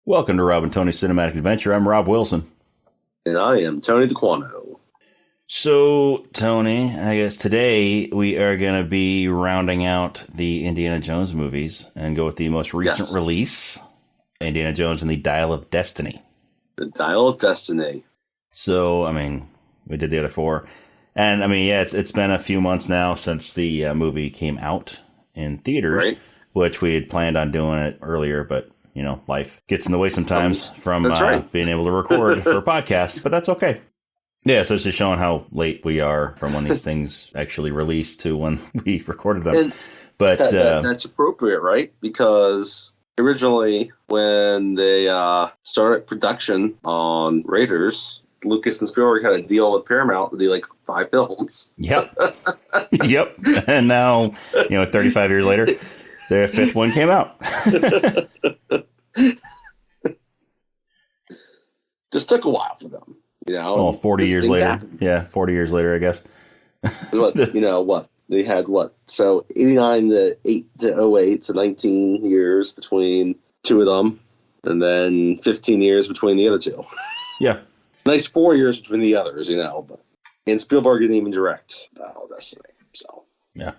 Welcome to Rob and Tony's Cinematic Adventure. I'm Rob Wilson. And I am Tony DeQuano. So, Tony, I guess today we are going to be rounding out the Indiana Jones movies and go with the most recent release, Indiana Jones and the Dial of Destiny. The Dial of Destiny. So, I mean, we did the other four. And, I mean, yeah, it's been a few months now since the movie came out in theaters, which we had planned on doing it earlier, but you know, life gets in the way sometimes from being able to record for podcasts, but that's okay. Yeah, so it's just showing how late we are from when these things actually released to when we recorded them. And but that's appropriate, right? Because originally, when they started production on Raiders, Lucas and Spielberg had a deal with Paramount to do like 5 films. Yep. Yep. And now, 35 years later, the 5th one came out. Just took a while for them, Well, 40 years later. Happen. Yeah, 40 years later, I guess. What they had So 89 to 08, so 19 years between two of them, and then 15 years between the other two. Yeah. Nice 4 years between the others, but and Spielberg didn't even direct Dial of Destiny. So yeah.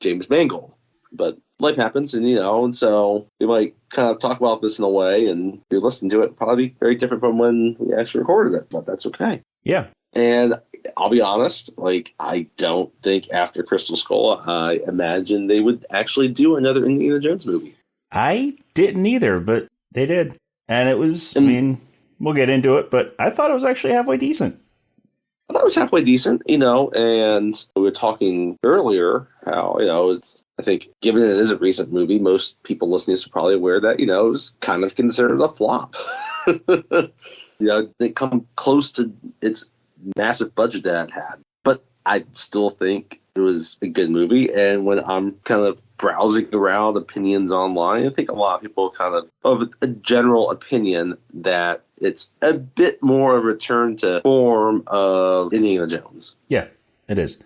James Mangold. But life happens, and so we might kind of talk about this in a way, and if you listen to it, probably be very different from when we actually recorded it, but that's okay. Yeah. And I'll be honest, I don't think after Crystal Skull, I imagined they would actually do another Indiana Jones movie. I didn't either, but they did. And it was, we'll get into it, but I thought it was actually halfway decent. I thought it was halfway decent, and we were talking earlier how, I think, given it is a recent movie, most people listening are probably aware that, it was kind of considered a flop. They come close to its massive budget that it had. But I still think it was a good movie. And when I'm kind of browsing around opinions online, I think a lot of people kind of a general opinion that it's a bit more of a return to form of Indiana Jones. Yeah, it is.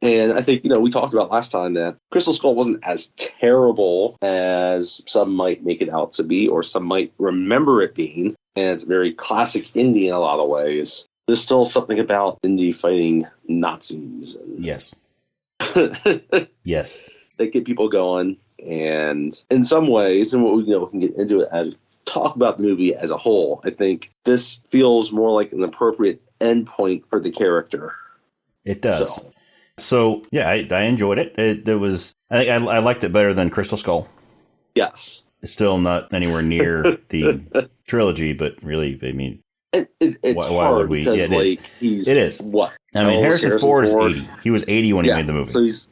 And I think, we talked about last time that Crystal Skull wasn't as terrible as some might make it out to be, or some might remember it being. And it's very classic Indy in a lot of ways. There's still something about Indy fighting Nazis. Yes. Yes. They get people going. And in some ways, and what we can get into it as talk about the movie as a whole, I think this feels more like an appropriate endpoint for the character. It does. So yeah, I enjoyed it. I liked it better than Crystal Skull. Yes. It's still not anywhere near the trilogy, but really, it's why hard would we? because, it is. What? Harrison Ford is 80. He was 80 when he made the movie. So he's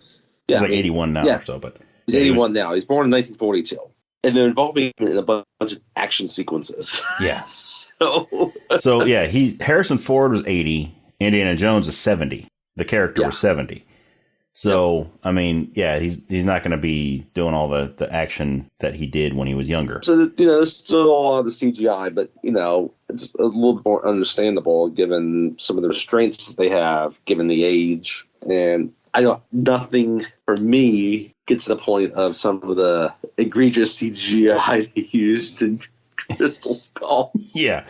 81 now or so, but he's 81 now. He's born in 1942, and they're involving him in a bunch of action sequences. Yes. So yeah, Harrison Ford was 80. Indiana Jones is 70. The character was 70. So, he's not going to be doing all the action that he did when he was younger. So, there's still a lot of the CGI, but, it's a little bit more understandable given some of the restraints that they have, given the age. And nothing for me gets to the point of some of the egregious CGI they used in Crystal Skull. Yeah.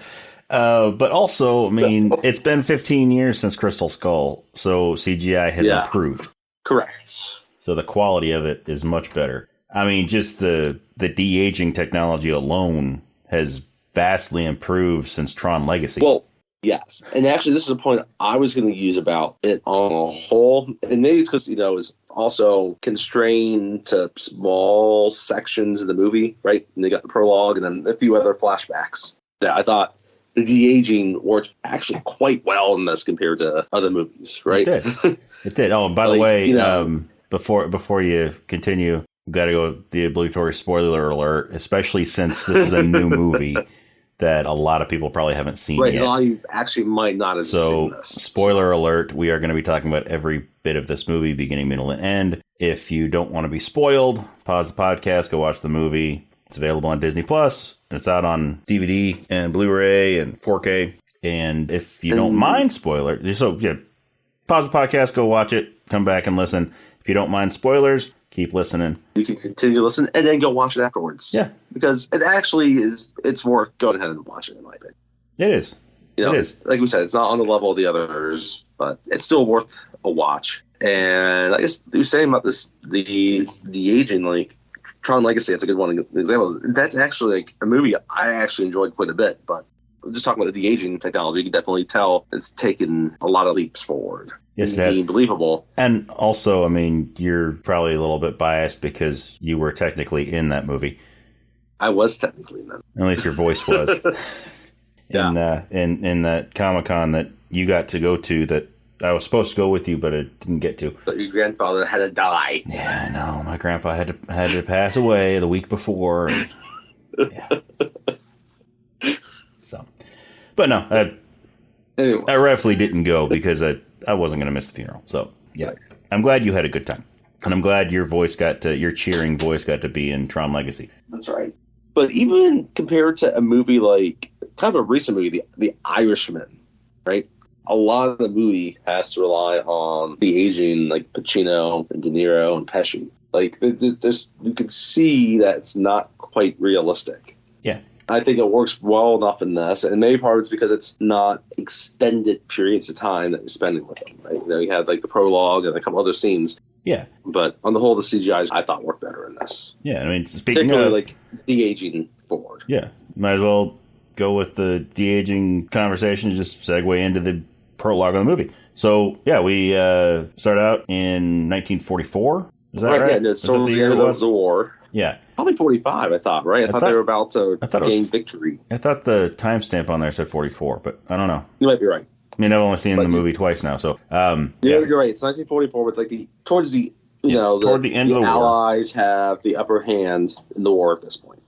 But also, it's been 15 years since Crystal Skull, so CGI has improved. Correct. So the quality of it is much better. Just the de-aging technology alone has vastly improved since Tron Legacy. Well, yes. And actually, this is a point I was going to use about it on a whole. And maybe it's because, it's also constrained to small sections of the movie, right? And they got the prologue and then a few other flashbacks that I thought the de-aging worked actually quite well in this compared to other movies, right? It did. It did. Oh, and by the way, before you continue, we've got to go with the obligatory spoiler alert, especially since this is a new movie that a lot of people probably haven't seen yet. A lot of you actually might not have seen this. Spoiler alert, we are going to be talking about every bit of this movie, beginning, middle, and end. If you don't want to be spoiled, pause the podcast, go watch the movie. It's available on Disney Plus. It's out on DVD and Blu-ray and 4K. And if you don't mind spoilers, pause the podcast, go watch it, come back and listen. If you don't mind spoilers, keep listening. You can continue to listen and then go watch it afterwards. Yeah. Because it actually it's worth going ahead and watching, in my opinion. It is. You know, it is. Like we said, it's not on the level of the others, but it's still worth a watch. And I guess you were saying about this, the aging, like Tron Legacy, it's a good one example. That's actually like a movie I actually enjoyed quite a bit, but just talking about the de-aging technology, you can definitely tell it's taken a lot of leaps forward. Yes, it has. Being believable. And also, I mean, you're probably a little bit biased because you were technically in that movie. I was technically in that. At least your voice was. Yeah. In that Comic-Con that you got to go to that I was supposed to go with you, but I didn't get to. But your grandfather had to die. Yeah, I know. My grandpa had to pass away the week before. Yeah. So, but no, Anyway. I rightfully didn't go because I wasn't going to miss the funeral. So, yeah. Right. I'm glad you had a good time. And I'm glad your cheering voice got to be in Tron Legacy. That's right. But even compared to a movie like, kind of a recent movie, The Irishman, right? A lot of the movie has to rely on the aging, like Pacino and De Niro and Pesci. Like, you can see that it's not quite realistic. Yeah. I think it works well enough in this, and maybe part of it's because it's not extended periods of time that you're spending with them, right? You know, you had like the prologue and a couple other scenes. Yeah. But on the whole, the CGI I thought worked better in this. Yeah, I mean, speaking particularly of like de-aging forward. Yeah, might as well go with the de-aging conversation, just segue into the prologue of the movie. So, yeah, we start out in 1944. Is that right? Yeah, no, it's towards the end of the war. Yeah. Probably 45, I thought, right? I thought they were about to gain victory. I thought the timestamp on there said 44, but I don't know. You might be right. I mean, I've only seen the movie twice now, so... yeah, you're right. It's 1944, but it's like towards the end of the war. Allies have the upper hand in the war at this point.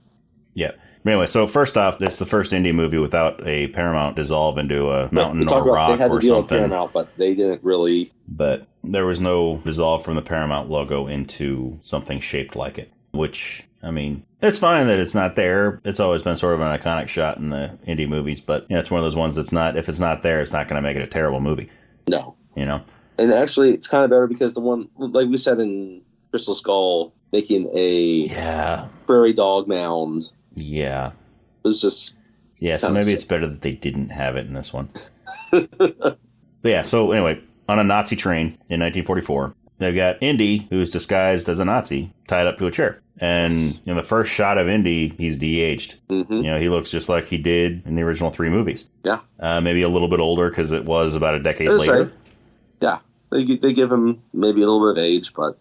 Yeah. But anyway, so first off, this is the first indie movie without a Paramount dissolve into a mountain or rock they had or to deal something. With Paramount, but they didn't really. But there was no dissolve from the Paramount logo into something shaped like it, which, I mean, it's fine that it's not there. It's always been sort of an iconic shot in the indie movies, but it's one of those ones that's not, if it's not there, it's not going to make it a terrible movie. No. You know? And actually, it's kind of better because the one, like we said in Crystal Skull, making a prairie dog mound. Yeah. It was just... Yeah, so maybe it's better that they didn't have it in this one. But yeah, so anyway, on a Nazi train in 1944, they've got Indy, who's disguised as a Nazi, tied up to a chair. And in the first shot of Indy, he's de-aged. Mm-hmm. He looks just like he did in the original 3 movies. Yeah. Maybe a little bit older because it was about a decade later. Yeah. They give him maybe a little bit of age, but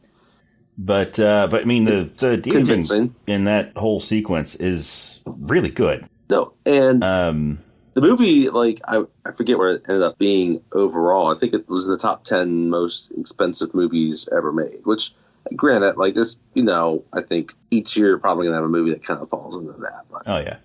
I mean, the de-aging in that whole sequence is really good. No, and the movie, like, I forget where it ended up being overall. I think it was in the top 10 most expensive movies ever made, which, granted, like this, I think each year probably going to have a movie that kind of falls into that. But. Oh, yeah.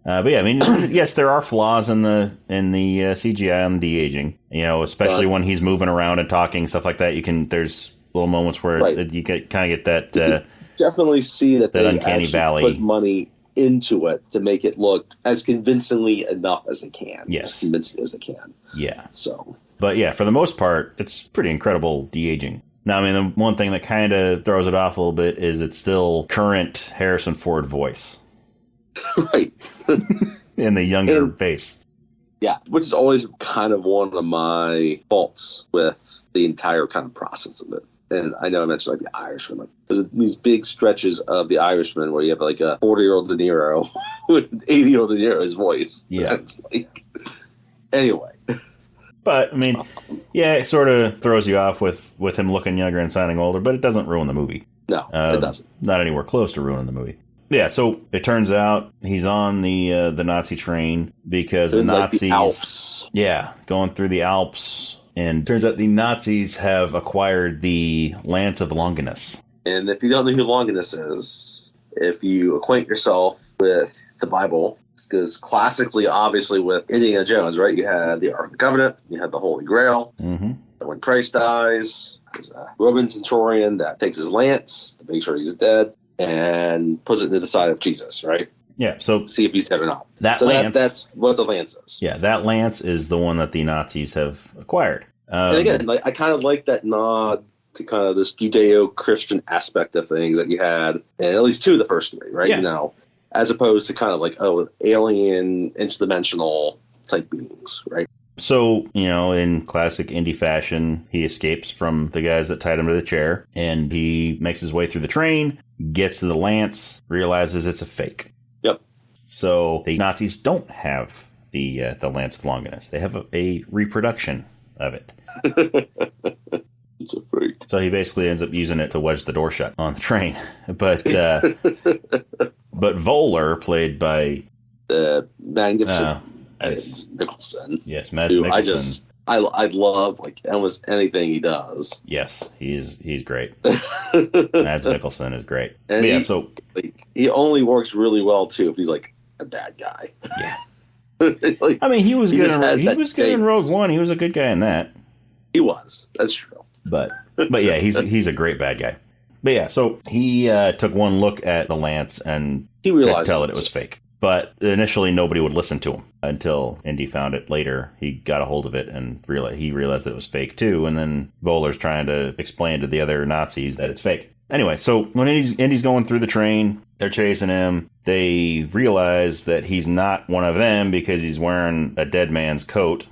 But yeah, I mean, yes, there are flaws in the CGI on the de-aging, especially when he's moving around and talking, stuff like that. There's little moments where you kind of get that. Definitely see that they uncanny valley. Put money into it to make it look as convincingly enough as they can. Yes. As convincing as they can. Yeah. So. But yeah, for the most part, it's pretty incredible de-aging. Now, I mean, the one thing that kind of throws it off a little bit is it's still current Harrison Ford voice. Right. In the younger face. Yeah, which is always kind of one of my faults with the entire kind of process of it. And I know I mentioned like The Irishman. Like, there's these big stretches of The Irishman where you have like a 40-year-old De Niro with 80-year-old De Niro's voice. Yeah. It's like, anyway. But, I mean, yeah, it sort of throws you off with him looking younger and sounding older, but it doesn't ruin the movie. No, it doesn't. Not anywhere close to ruining the movie. Yeah, so it turns out he's on the Nazi train because the Nazis... the Alps. Yeah, going through the Alps. And turns out the Nazis have acquired the Lance of Longinus. And if you don't know who Longinus is, if you acquaint yourself with the Bible, because classically, obviously, with Indiana Jones, right, you had the Ark of the Covenant, you had the Holy Grail. Mm-hmm. And when Christ dies, there's a Roman centurion that takes his lance to make sure he's dead and puts it into the side of Jesus, right? Yeah, so... see if he's dead or not. That's what the lance is. Yeah, that lance is the one that the Nazis have acquired. And again, I kind of like that nod to kind of this Judeo-Christian aspect of things that you had in at least 2 of the first 3, right? Yeah. You know, as opposed to kind of like, alien, interdimensional type beings, right? So, you know, in classic indie fashion, he escapes from the guys that tied him to the chair, and he makes his way through the train, gets to the lance, realizes it's a fake. Yep. So the Nazis don't have the Lance of Longinus. They have a reproduction of it. It's a freak. So he basically ends up using it to wedge the door shut on the train. But Voller, played by Magnificent yes. Nicholson. Yes, Mads Mikkelsen. I love like almost anything he does. Yes, he's great. Mads Mikkelsen is great. And yeah, so he only works really well too if he's like a bad guy. Yeah. Like, I mean, he was good in Rogue face. One. He was a good guy in that. He was. That's true. But yeah, he's a great bad guy. But yeah, so he took one look at the lance and He could realized tell that it was fake. But initially, nobody would listen to him until Indy found it later. He got a hold of it and realized that it was fake too. And then Voller's trying to explain to the other Nazis that it's fake. Anyway, so when Indy's going through the train, they're chasing him. They realize that he's not one of them because he's wearing a dead man's coat.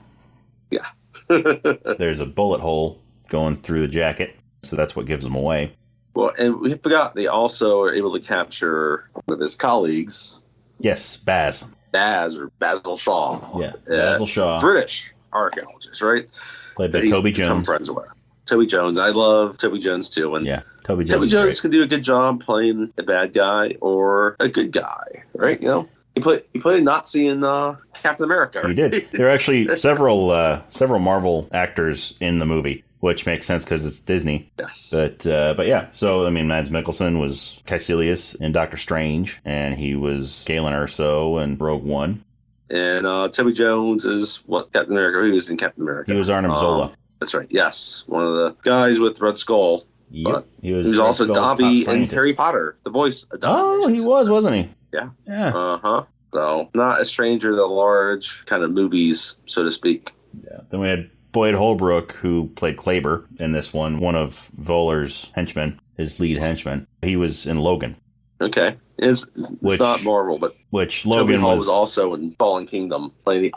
Yeah. There's a bullet hole going through the jacket, so that's what gives him away. Well, and we forgot they also are able to capture one of his colleagues. Yes, Baz. Or Basil Shaw. Yeah, Basil Shaw. British archaeologist, right? Played by Toby Jones. Friends with. Toby Jones. I love Toby Jones too. And yeah, Toby Jones can do a good job playing a bad guy or a good guy, right? You know, he played a Nazi in Captain America. Right? He did. There are actually several Marvel actors in the movie, which makes sense because it's Disney. Yes. But yeah, so I mean, Mads Mikkelsen was Caecilius in Doctor Strange, and he was Galen Erso in Rogue One. And Toby Jones is Captain America. He was in Captain America. He was Arnim Zola. That's right. Yes, one of the guys with Red Skull. Yep. He was also Dobby in Harry Potter, the voice of Dobby. Oh, he was, wasn't he? Yeah. Yeah. Uh-huh. So, not a stranger to large kind of movies, so to speak. Yeah. Then we had Boyd Holbrook, who played Kleber in this one of Voller's henchmen, his lead henchman. He was in Logan. Okay. It's not Marvel, but which Logan was also in Fallen Kingdom, playing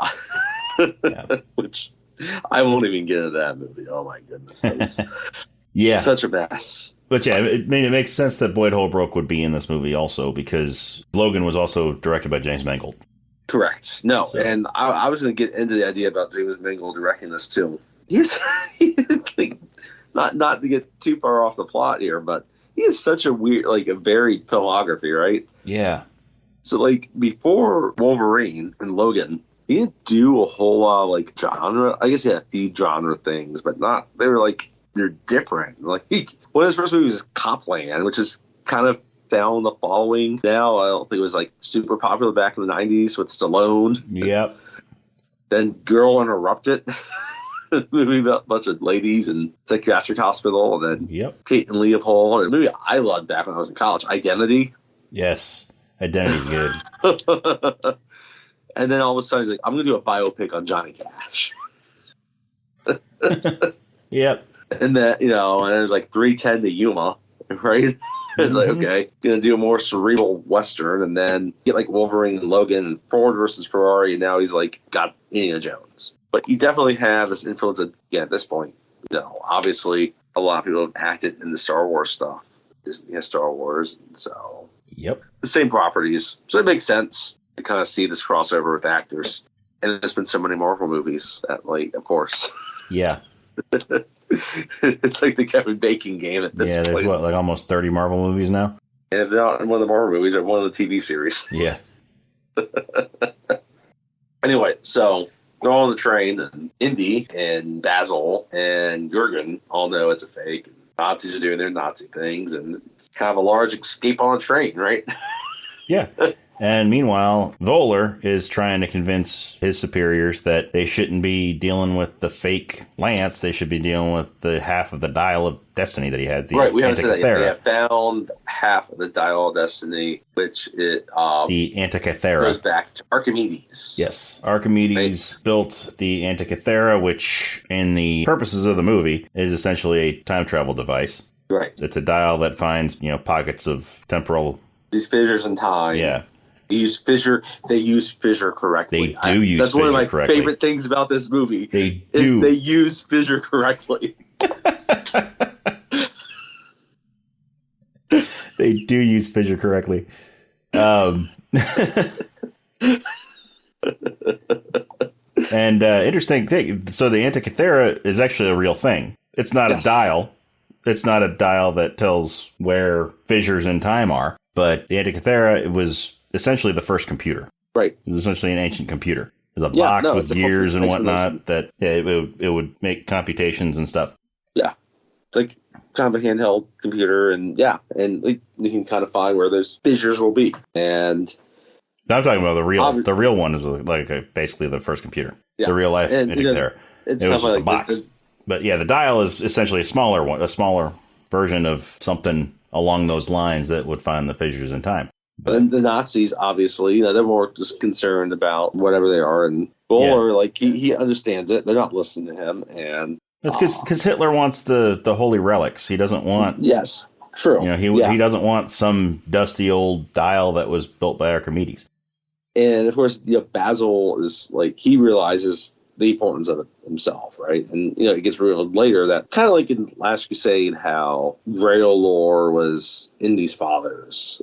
the which I won't even get into that movie. Oh my goodness. That was yeah. Such a mess. But yeah, it makes sense that Boyd Holbrook would be in this movie also because Logan was also directed by James Mangold. Correct. No, so. And I was going to get into the idea about James Mangold directing this too. He's not to get too far off the plot here, but he has such a weird, like a varied filmography, right? Yeah. So like before Wolverine and Logan, he didn't do a whole lot of like genre. I guess he had a few genre things, but not. They're different. Like one of his first movies is Copland, which is kind of found the following now. I don't think it was like super popular back in the 90s with Stallone. Yep. Then Girl Interrupted, movie about a bunch of ladies in psychiatric hospital, and then Kate and Leopold, and a movie I loved back when I was in college, Identity. Yes, Identity's good. And then all of a sudden he's like, I'm going to do a biopic on Johnny Cash. Yep. And then, and then there's like 310 to Yuma, right? It's like, okay, gonna do a more cerebral Western, and then get like Wolverine and Logan and Ford versus Ferrari, and now he's like got Indiana Jones. But you definitely have this influence at this point. Obviously a lot of people have acted in the Star Wars stuff. Disney has Star Wars, and so the same properties. So it makes sense to kind of see this crossover with actors. And there's been so many Marvel movies that, like, of course. Yeah. It's like the Kevin Bacon game at this point. Yeah, there's like almost 30 Marvel movies now? And if they're not in one of the Marvel movies, they're one of the TV series. Yeah. Anyway, so they're all on the train, and Indy and Basil and Jurgen all know it's a fake. Nazis are doing their Nazi things, and it's kind of a large escape on a train, right? Yeah. And meanwhile, Voller is trying to convince his superiors that they shouldn't be dealing with the fake Lance. They should be dealing with the half of the Dial of Destiny that he had. Right, we haven't said that yet. They have found half of the Dial of Destiny, which the Antikythera goes back to Archimedes. Yes. Archimedes built the Antikythera, which, in the purposes of the movie, is essentially a time travel device. Right. It's a dial that finds, pockets of temporal... These fissures in time. Yeah. They use fissure correctly. They do use that's fissure correctly. That's one of my correctly. favorite things about this movie. They do. They use fissure correctly. They do use fissure correctly. And interesting thing. So the Antikythera is actually a real thing. It's not a dial. It's not a dial that tells where fissures in time are. But the Antikythera was essentially the first computer. Right. It was essentially an ancient computer. It was a box with gears and whatnot that it would make computations and stuff. Yeah. It's like kind of a handheld computer, and you can kind of find where those fissures will be. And I'm talking about the real one is like basically the first computer. Yeah. The real life Antikythera. It was just a box. But yeah, the dial is essentially a smaller version of something along those lines that would find the fissures in time. But the Nazis, obviously, they're more just concerned about whatever they are. And Boller, he understands it. They're not listening to him. And that's because Hitler wants the holy relics. He doesn't want... Yes, true. He doesn't want some dusty old dial that was built by Archimedes. And, of course, Basil is, he realizes the importance of it himself, right? And, it gets revealed later that, kind of like in Last Crusade, how Raelor was Indy's father's,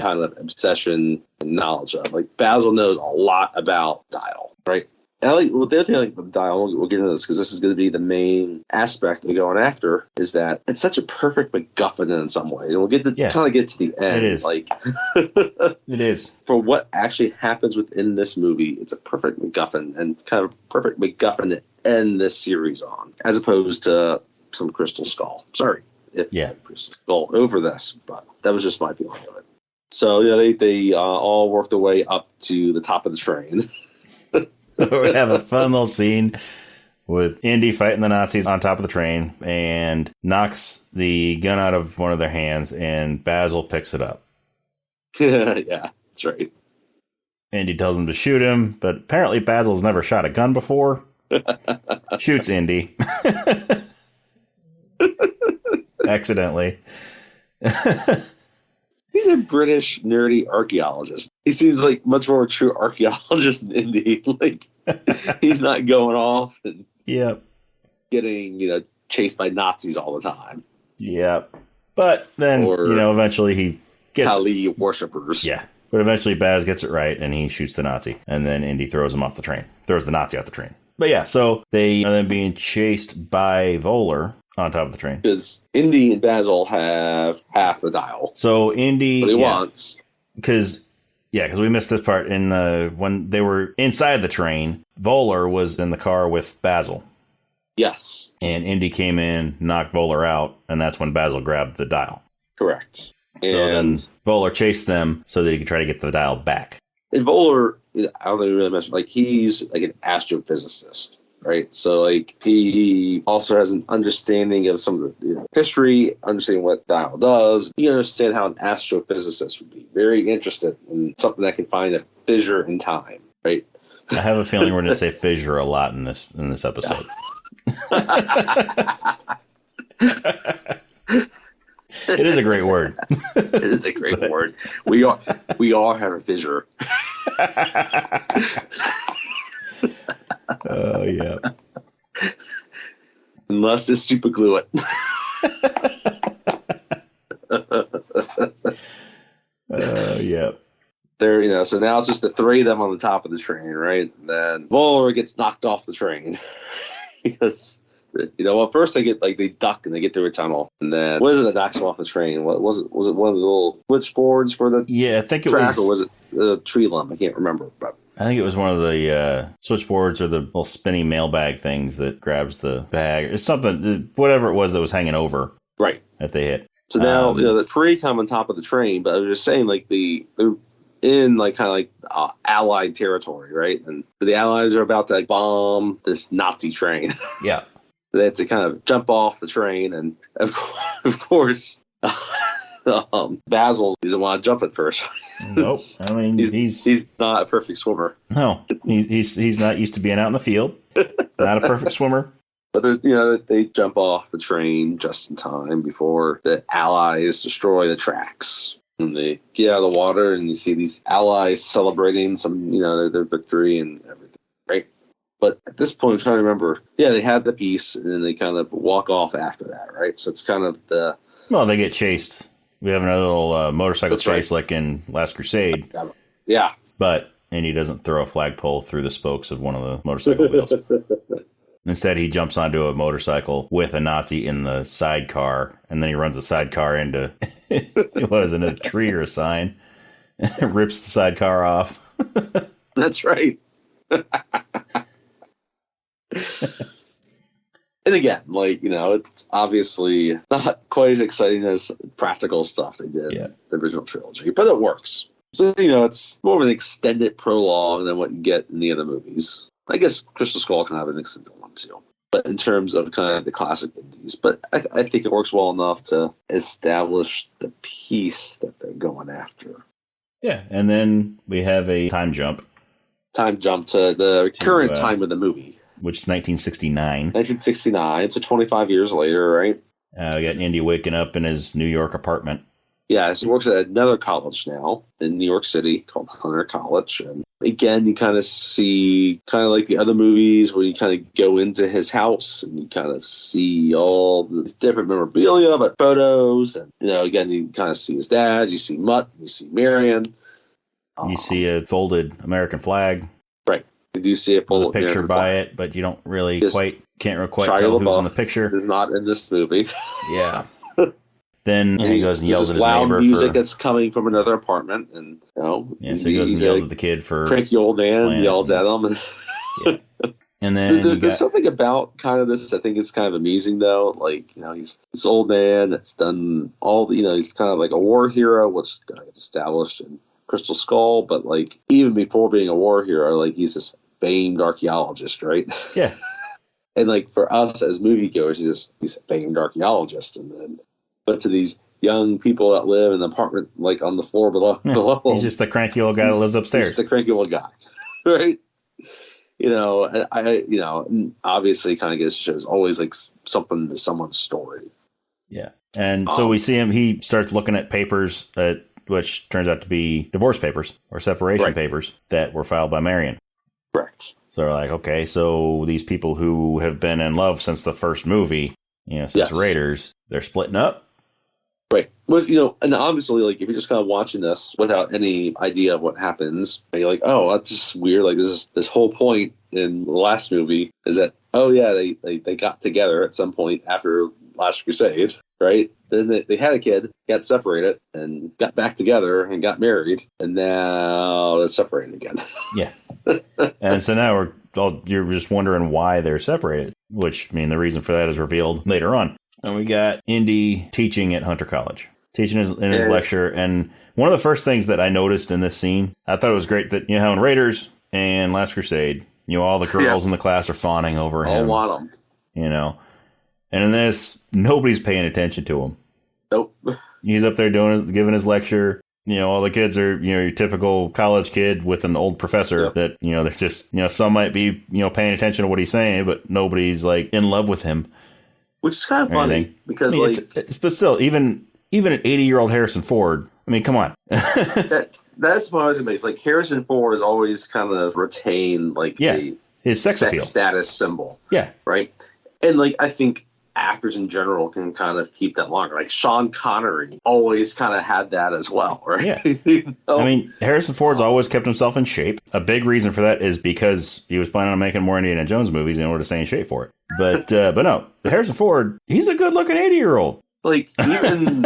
kind of obsession and knowledge of. Basil knows a lot about Dial, right? And the other thing I like about Dial, we'll get into this because this is going to be the main aspect they're going after, is that it's such a perfect MacGuffin in some ways. And we'll get to kind of get to the end. It is. It is. For what actually happens within this movie, it's a perfect MacGuffin, and kind of perfect MacGuffin to end this series on, as opposed to some Crystal Skull. Sorry if you had Crystal Skull over this, but that was just my feeling of it. So, they all work their way up to the top of the train. We have a fun little scene with Indy fighting the Nazis on top of the train and knocks the gun out of one of their hands, and Basil picks it up. Yeah, that's right. Indy tells him to shoot him, but apparently Basil's never shot a gun before. Shoots Indy. Accidentally. He's a British nerdy archaeologist. He seems like much more a true archaeologist than Indy. He's not going off and getting, chased by Nazis all the time. Yep. But then, eventually he gets... Kali worshippers. Yeah. But eventually Baz gets it right, and he shoots the Nazi. And then Indy throws him off the train. Throws the Nazi off the train. But yeah, so they are then being chased by Voller on top of the train. Because Indy and Basil have half the dial. So Indy... What he wants. Because we missed this part. When they were inside the train, Voller was in the car with Basil. Yes. And Indy came in, knocked Voller out, and that's when Basil grabbed the dial. Correct. So then Voller chased them so that he could try to get the dial back. And Voller, I don't really mention, he's an astrophysicist, right? So, he also has an understanding of some of the history, understanding what dial does. You understand how an astrophysicist would be very interested in something that can find a fissure in time, right? I have a feeling we're going to say fissure a lot in this episode. It is a great word. It is a great word. We all have a fissure. Oh yeah. Unless it's super glue it. Yeah. They're, so now it's just the three of them on the top of the train, right? And then Voller gets knocked off the train because, first they get, they duck and they get through a tunnel. And then, what is it that knocks them off the train? What was it? Was it one of the little switchboards for the I think it track, was. Or was it the tree limb? I can't remember. But I think it was one of the switchboards or the little spinny mailbag things that grabs the bag. It's something, whatever it was that was hanging over. Right. That they hit. So now, the three come on top of the train, but I was just saying, in like kind of like Allied territory, right? And the Allies are about to like bomb this Nazi train. Yeah. They have to kind of jump off the train, and of course, Basil doesn't want to jump at first. Nope. I mean, he's not a perfect swimmer. No, he's not used to being out in the field. Not a perfect swimmer. But they jump off the train just in time before the Allies destroy the tracks. And they get out of the water, and you see these Allies celebrating their victory and everything, right? But at this point, I'm trying to remember. Yeah, they had the peace, and then they kind of walk off after that, right? So it's kind of the... Well, they get chased. We have another little motorcycle chase, right, like in Last Crusade. Yeah. But Indy doesn't throw a flagpole through the spokes of one of the motorcycle wheels. Instead, he jumps onto a motorcycle with a Nazi in the sidecar, and then he runs the sidecar into, what is it, a tree or a sign, rips the sidecar off. That's right. And again, it's obviously not quite as exciting as practical stuff they did in the original trilogy, but it works. So, it's more of an extended prologue than what you get in the other movies. I guess Crystal Skull can have an extended one too, but in terms of kind of the classic indies. But I think it works well enough to establish the piece that they're going after. Yeah, and then we have a time jump. Time jump to the current time of the movie. Which is 1969. 1969, so 25 years later, right? We got Indy waking up in his New York apartment. Yeah, so he works at another college now in New York City called Hunter College. And again, you kind of see, kind of like the other movies, where you kind of go into his house and you kind of see all this different memorabilia, but photos. And, again, you kind of see his dad, you see Mutt, you see Marion. You see a folded American flag. Right. You do see a folded picture American by flag. it, but you don't really can't quite Shia tell who's LaBeouf in the picture. is not in this movie. Yeah. Then he goes and yells at his loud neighbor. Music that's coming from another apartment, and so he goes and yells at the kid for cranky old man, yells at him. And then there's something about kind of this. I think it's kind of amusing though. He's this old man that's done all the. He's kind of like a war hero, which gets established in Crystal Skull. But even before being a war hero, he's this famed archaeologist, right? Yeah. And for us as moviegoers, he's a famed archaeologist, and then. But to these young people that live in the apartment, on the floor below he's just the cranky old guy that lives upstairs. He's just the cranky old guy, right? Obviously, kind of shows always something to someone's story. Yeah, and so we see him. He starts looking at papers which turns out to be divorce papers or separation papers that were filed by Marion. Correct. So they're like, okay, so these people who have been in love since the first movie, since Raiders, they're splitting up. Right. Well, and obviously, if you're just kind of watching this without any idea of what happens, and you're like, oh, that's just weird. This whole point in the last movie is that, oh, yeah, they got together at some point after Last Crusade, right? Then they had a kid, got separated, and got back together and got married, and now they're separated again. Yeah. And so now you're just wondering why they're separated, which, the reason for that is revealed later on. And we got Indy teaching at Hunter College, teaching in his lecture. And one of the first things that I noticed in this scene, I thought it was great that, how in Raiders and Last Crusade, all the girls in the class are fawning over him. All want him. And in this, nobody's paying attention to him. Nope. He's up there giving his lecture. All the kids are, your typical college kid with an old professor that, they're just, some might be, paying attention to what he's saying, but nobody's in love with him. Which is kind of funny because, but still, even an 80-year-old Harrison Ford. Come on. That's what I was going to make. Harrison Ford has always kind of retained his sex appeal status symbol. Yeah. Right. And I think actors in general can kind of keep that longer. Sean Connery always kind of had that as well, right? Yeah. Harrison Ford's always kept himself in shape. A big reason for that is because he was planning on making more Indiana Jones movies in order to stay in shape for it. But no, Harrison Ford, he's a good-looking 80-year-old. Even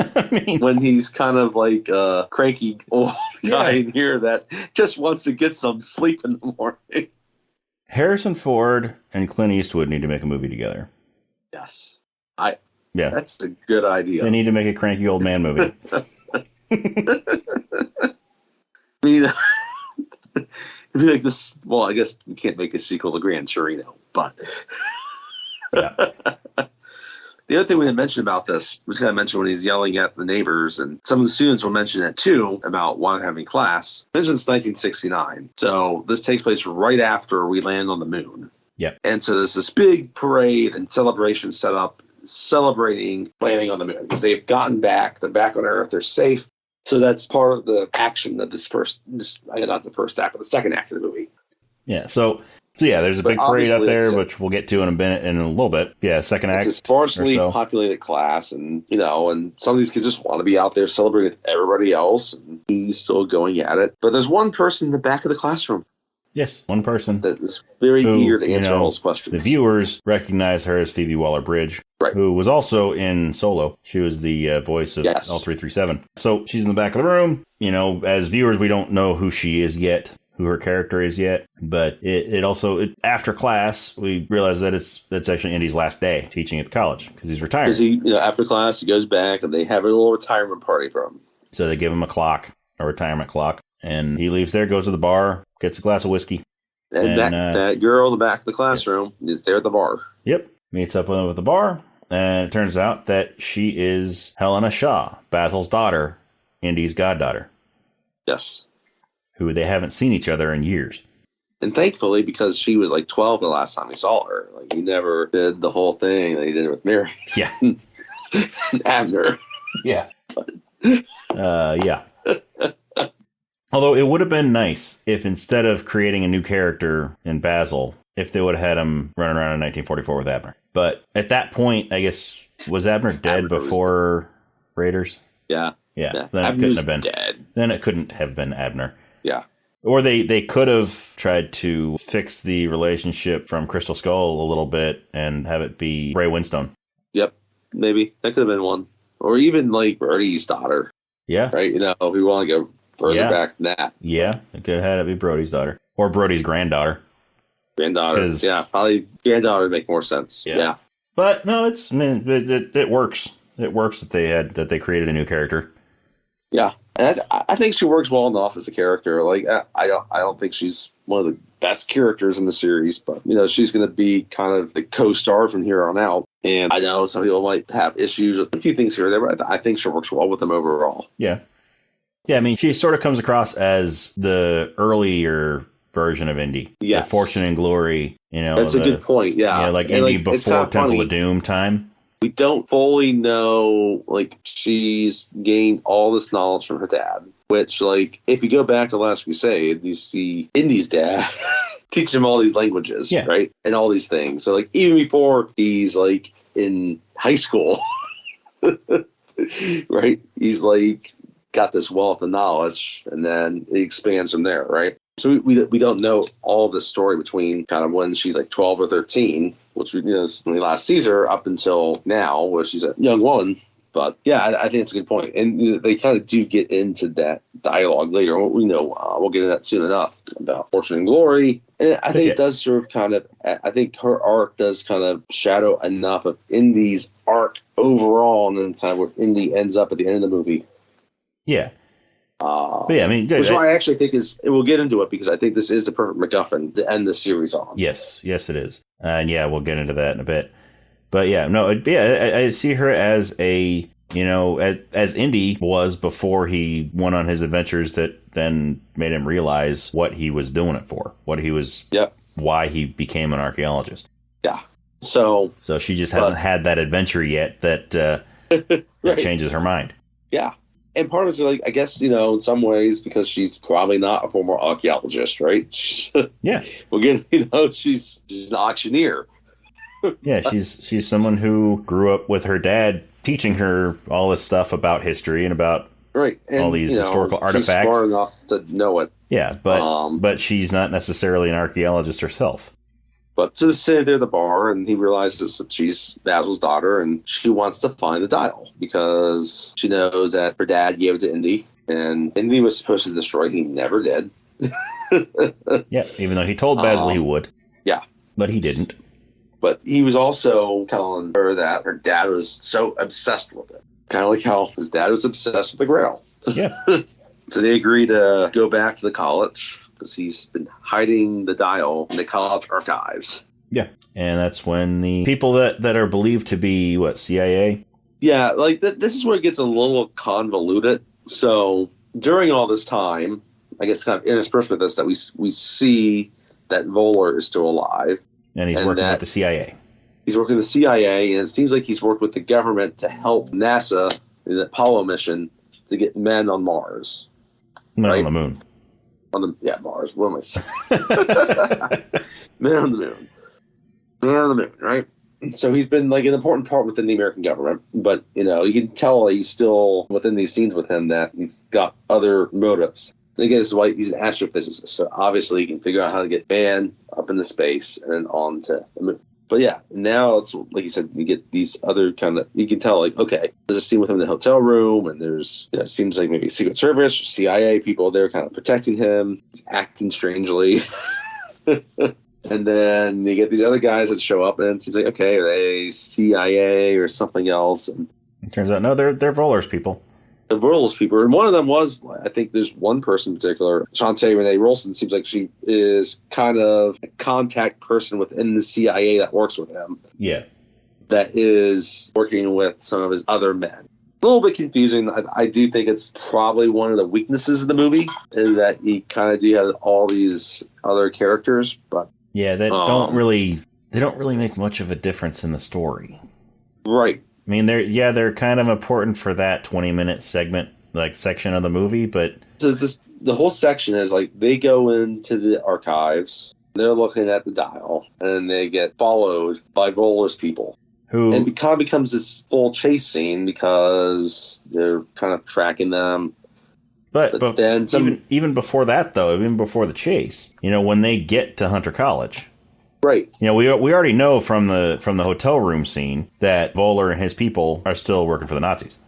when he's kind of a cranky old guy in here that just wants to get some sleep in the morning. Harrison Ford and Clint Eastwood need to make a movie together. Yes. That's a good idea. They need to make a cranky old man movie. mean, it'd be like this. Well, I guess you can't make a sequel to Gran Torino, but Yeah. the other thing we didn't mention about this was kind of mentioned when he's yelling at the neighbors, and some of the students will mention it too about one having class. Mentions 1969, so this takes place right after we land on the moon. Yep. And so there's this big parade and celebration set up celebrating landing on the moon because they've gotten back. They're back on Earth. They're safe. So that's part of the action of this not the first act, but the second act of the movie. Yeah. So yeah, there's a big parade up there, which we'll get to in a little bit. Yeah, second act. It's a sparsely populated class, and and some of these kids just want to be out there celebrating with everybody else, and he's still going at it. But there's one person in the back of the classroom. Yes, one person that is very eager to answer all those questions. The viewers recognize her as Phoebe Waller-Bridge, right, who was also in Solo. She was the voice of L337. So she's in the back of the room. As viewers, we don't know who she is yet, who her character is yet. But it also, after class, we realize that it's actually Indy's last day teaching at the college because he's retired. After class, he goes back and they have a little retirement party for him. So they give him a retirement clock. And he leaves there, goes to the bar, gets a glass of whiskey. And that girl in the back of the classroom is there at the bar. Yep. Meets up with him at the bar. And it turns out that she is Helena Shaw, Basil's daughter, Indy's goddaughter. Yes. Who they haven't seen each other in years. And thankfully, because she was like 12 the last time we saw her. Like, he never did the whole thing that he did with Mary. Yeah. Abner. Yeah. Yeah. Although it would have been nice if instead of creating a new character in Basil, if they would have had him running around in 1944 with Abner. But at that point, I guess, was Abner dead before Raiders? Yeah. Yeah. Then Abner's it couldn't have been dead. Then it couldn't have been Abner. Yeah. Or they could have tried to fix the relationship from Crystal Skull a little bit and have it be Ray Winstone. Yep. Maybe. That could have been one. Or even like Birdie's daughter. Yeah. Right? If we want to go further back than that. Yeah, it could have had it be Brody's daughter. Or Brody's granddaughter. Granddaughter. Yeah, probably granddaughter would make more sense. Yeah. But no, it works. It works that they created a new character. Yeah. And I think she works well enough as a character. Like, I don't think she's one of the best characters in the series, but she's going to be kind of the co-star from here on out. And I know some people might have issues with a few things here or there, but I think she works well with them overall. Yeah. Yeah, I mean, she sort of comes across as the earlier version of Indy. Yes. The Fortune and Glory, That's a good point, yeah. Yeah, like Indy before Temple of Doom time. We don't fully know, she's gained all this knowledge from her dad, which, if you go back to Last Crusade, you see Indy's dad teach him all these languages, right? And all these things. So, even before he's, in high school, right? He's, got this wealth of knowledge, and then it expands from there, right? So we don't know all of the story between kind of when she's 12 or 13, which is when we last sees her, up until now, where she's a young woman. But yeah, I think it's a good point, and they kind of do get into that dialogue later. We know we'll get into that soon enough about Fortune and Glory, and I think it does sort of kind of. I think her arc does kind of shadow enough of Indy's arc overall, and then kind of where Indy ends up at the end of the movie. Yeah. But yeah, I mean, which I actually think we'll get into it because I think this is the perfect MacGuffin to end the series on. Yes, it is. And yeah, we'll get into that in a bit. But yeah, no, I see her as as Indy was before he went on his adventures that then made him realize what he was doing it for, why he became an archaeologist. Yeah. So she just hasn't had that adventure yet that right. changes her mind. Yeah. And part of it's I guess, in some ways, because she's probably not a former archaeologist, right? Yeah. Well, again, she's an auctioneer. Yeah, she's someone who grew up with her dad teaching her all this stuff about history and about and, all these historical artifacts. She's smart enough to know it. Yeah, but she's not necessarily an archaeologist herself. But to sit there at the bar, and he realizes that she's Basil's daughter, and she wants to find the dial because she knows that her dad gave it to Indy, and Indy was supposed to destroy it. He never did. Yeah, even though he told Basil he would. Yeah. But he didn't. But he was also telling her that her dad was so obsessed with it. Kind of like how his dad was obsessed with the Grail. Yeah. So they agree to go back to the college because he's been hiding the dial in the college archives. Yeah. And that's when the people that are believed to be, CIA? Yeah, like this is where it gets a little convoluted. So during all this time, I guess kind of interspersed with this, that we see that Voller is still alive. And he's working with the CIA. He's working with the CIA, and it seems like he's worked with the government to help NASA in the Apollo mission to get men on Mars. Men on the moon. Mars. What am I saying? Men on the moon. Men on the moon, right? So he's been like an important part within the American government, but you can tell he's still within these scenes with him that he's got other motives. And again, this is why he's an astrophysicist, so obviously he can figure out how to get man up into space and then on to the moon. But yeah, now it's like you said, you get these other kind of, you can tell like, okay, there's a scene with him in the hotel room, and there's, it seems like maybe Secret Service, CIA people there kind of protecting him. He's acting strangely. And then you get these other guys that show up, and it seems like, okay, are they CIA or something else? And it turns out, no, they're Voller's people. The Voller's people. And one of them was, I think there's one person in particular, Shantae Renee Rolston, seems like she is kind of a contact person within the CIA that works with him. Yeah. That is working with some of his other men. A little bit confusing. I do think it's probably one of the weaknesses of the movie, is that you kind of do have all these other characters, but yeah, they don't really make much of a difference in the story. Right. I mean, they're kind of important for that 20-minute segment, like section of the movie, but so it's just, the whole section is like they go into the archives, they're looking at the dial, and they get followed by Voller's people. And it kind of becomes this full chase scene because they're kind of tracking them. But then even before that, though, even before the chase, when they get to Hunter College, right? We already know from the hotel room scene that Voller and his people are still working for the Nazis.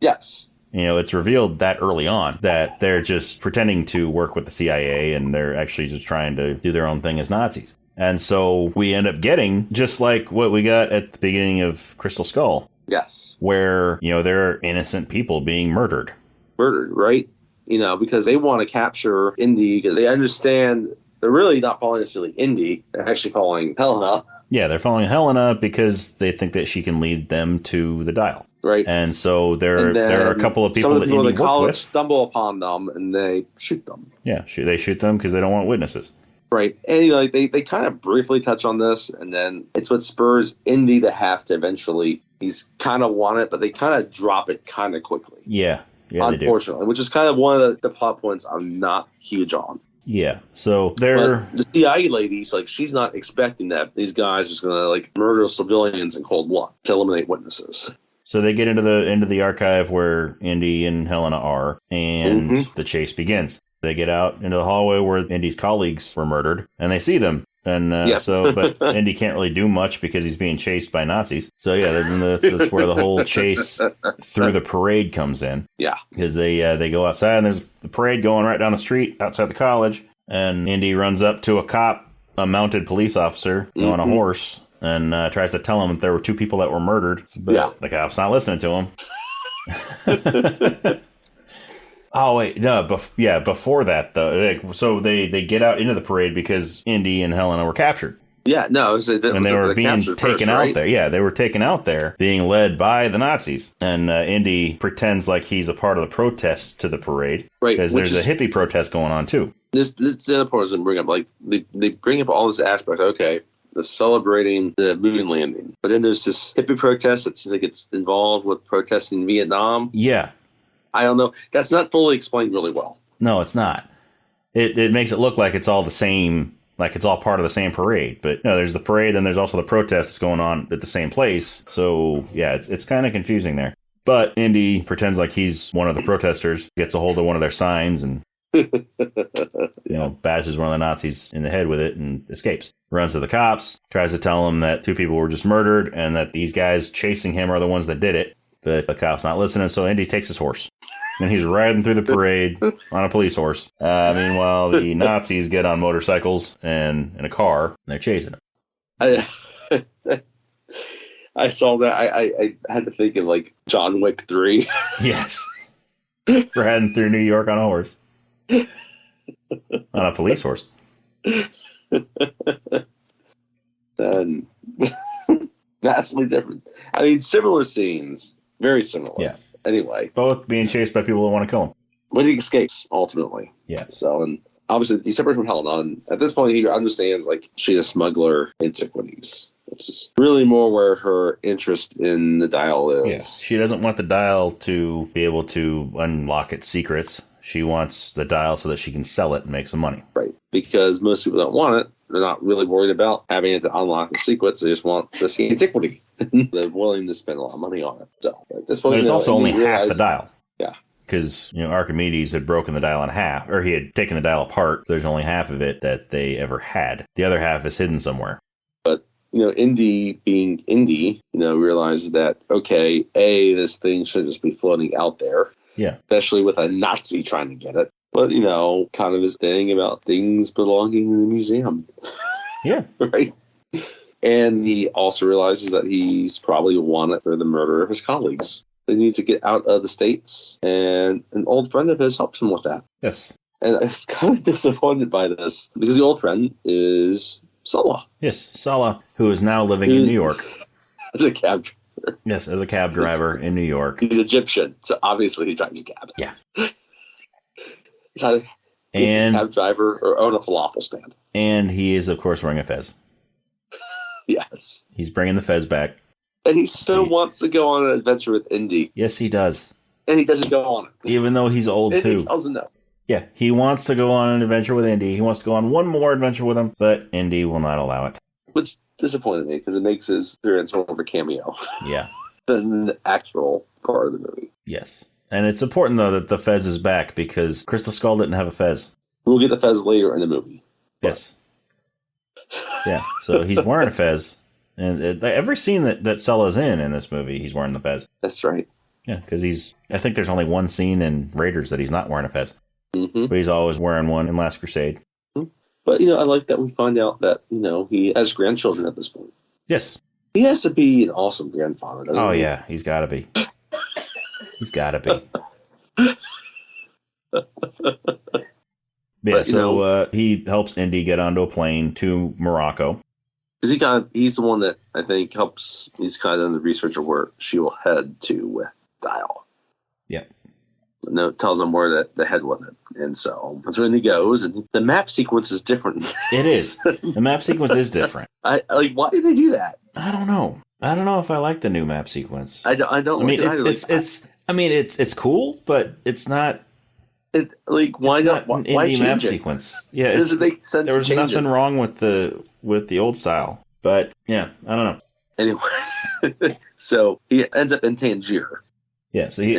Yes. It's revealed that early on that they're just pretending to work with the CIA, and they're actually just trying to do their own thing as Nazis. And so we end up getting just like what we got at the beginning of Crystal Skull. Yes. Where, there are innocent people being murdered. Right? Because they want to capture Indy because they understand they're really not following necessarily Indy. They're actually following Helena. Yeah, they're following Helena because they think that she can lead them to the dial. Right. And so there are a couple of people that Indy worked with. Stumble upon them and they shoot them. Yeah, they shoot them because they don't want witnesses. Right. And they kind of briefly touch on this, and then it's what spurs Indy to have to eventually, he's kind of want it, but they kind of drop it kind of quickly. Yeah, unfortunately, which is kind of one of the plot points I'm not huge on. Yeah, so the CIA lady's like, she's not expecting that these guys are just going to murder civilians in cold blood to eliminate witnesses. So they get into the archive where Indy and Helena are, and the chase begins. They get out into the hallway where Indy's colleagues were murdered, and they see them. And but Indy can't really do much because he's being chased by Nazis. So yeah, that's where the whole chase through the parade comes in. Yeah, because they go outside, and there's the parade going right down the street outside the college, and Indy runs up to a mounted police officer on a horse, and tries to tell him that there were two people that were murdered, but the cop's not listening to him. Oh, wait, no, before that, though. So they get out into the parade because Indy and Helena were captured. Yeah, no. And they were being taken out there. Yeah, they were taken out there, being led by the Nazis. And Indy pretends like he's a part of the protest to the parade. Right. Because there's a hippie protest going on, too. This the other part doesn't bring up. They bring up all this aspect. Okay, they're celebrating the moon landing. But then there's this hippie protest that seems like it's involved with protesting Vietnam. Yeah. I don't know. That's not fully explained really well. No, it's not. It makes it look like it's all the same, like it's all part of the same parade. But no, there's the parade, and there's also the protest that's going on at the same place. So yeah, it's kind of confusing there. But Indy pretends like he's one of the protesters, gets a hold of one of their signs, and bashes one of the Nazis in the head with it and escapes. Runs to the cops, tries to tell them that two people were just murdered and that these guys chasing him are the ones that did it. But the cop's not listening, so Indy takes his horse. And he's riding through the parade on a police horse. Meanwhile, the Nazis get on motorcycles and in a car, and they're chasing him. I saw that. I had to think of John Wick 3. Yes. riding through New York on a horse. On a police horse. And vastly different. I mean, similar scenes. Very similar. Yeah. Anyway. Both being chased by people who want to kill him. But he escapes, ultimately. Yeah. So, and obviously, he's separate from Helena. And at this point, he understands, like, she's a smuggler in antiquities. Which is really more where her interest in the dial is. Yeah. She doesn't want the dial to be able to unlock its secrets. She wants the dial so that she can sell it and make some money. Right. Because most people don't want it. They're not really worried about having it to unlock the secrets. They just want this antiquity. They're willing to spend a lot of money on it. So at this point, but it's also only half the dial. Yeah. Because, Archimedes had broken the dial in half, or he had taken the dial apart. There's only half of it that they ever had. The other half is hidden somewhere. But, Indy being Indy, realizes that, okay, this thing should just be floating out there. Yeah. Especially with a Nazi trying to get it. But, kind of his thing about things belonging in the museum. Yeah. Right? And he also realizes that he's probably wanted for the murder of his colleagues. They need to get out of the States, and an old friend of his helps him with that. Yes. And I was kind of disappointed by this, because the old friend is Sulla. Yes, Sulla, who is now living in New York. As a cab driver. Yes, as a cab driver in New York. He's Egyptian, so obviously he drives a cab. Yeah. He's either a cab driver or own a falafel stand. And he is, of course, wearing a fez. Yes. He's bringing the fez back. And he still wants to go on an adventure with Indy. Yes, he does. And he doesn't go on it. Even though he's old, too. And he tells him no. Yeah, he wants to go on an adventure with Indy. He wants to go on one more adventure with him, but Indy will not allow it. Which disappointed me, because it makes his appearance more of a cameo. Yeah. Than the actual part of the movie. Yes. And it's important, though, that the fez is back, because Crystal Skull didn't have a fez. We'll get the fez later in the movie. Yes. Yeah, so he's wearing a fez. And every scene that Sulla's in this movie, he's wearing the fez. That's right. Yeah, because I think there's only one scene in Raiders that he's not wearing a fez. Mm-hmm. But he's always wearing one in Last Crusade. Mm-hmm. But, I like that we find out that, he has grandchildren at this point. Yes. He has to be an awesome grandfather, doesn't he? Oh, yeah, he's got to be. He's got to be. Yeah, so he helps Indy get onto a plane to Morocco. Because he's the one that I think helps. He's kind of the researcher where she will head to with Dial. Yeah. No, tells him where to head with it, and so that's where he goes. And the map sequence is different. It is. The map sequence is different. Why did they do that? I don't know. I don't know if I like the new map sequence. I don't. I mean, it's cool, but it's not. Why not? An Why indie change map it? sequence? Yeah, It doesn't make sense. There was to change nothing it. wrong with the old style, but yeah, I don't know. Anyway, so he ends up in Tangier. Yeah, so he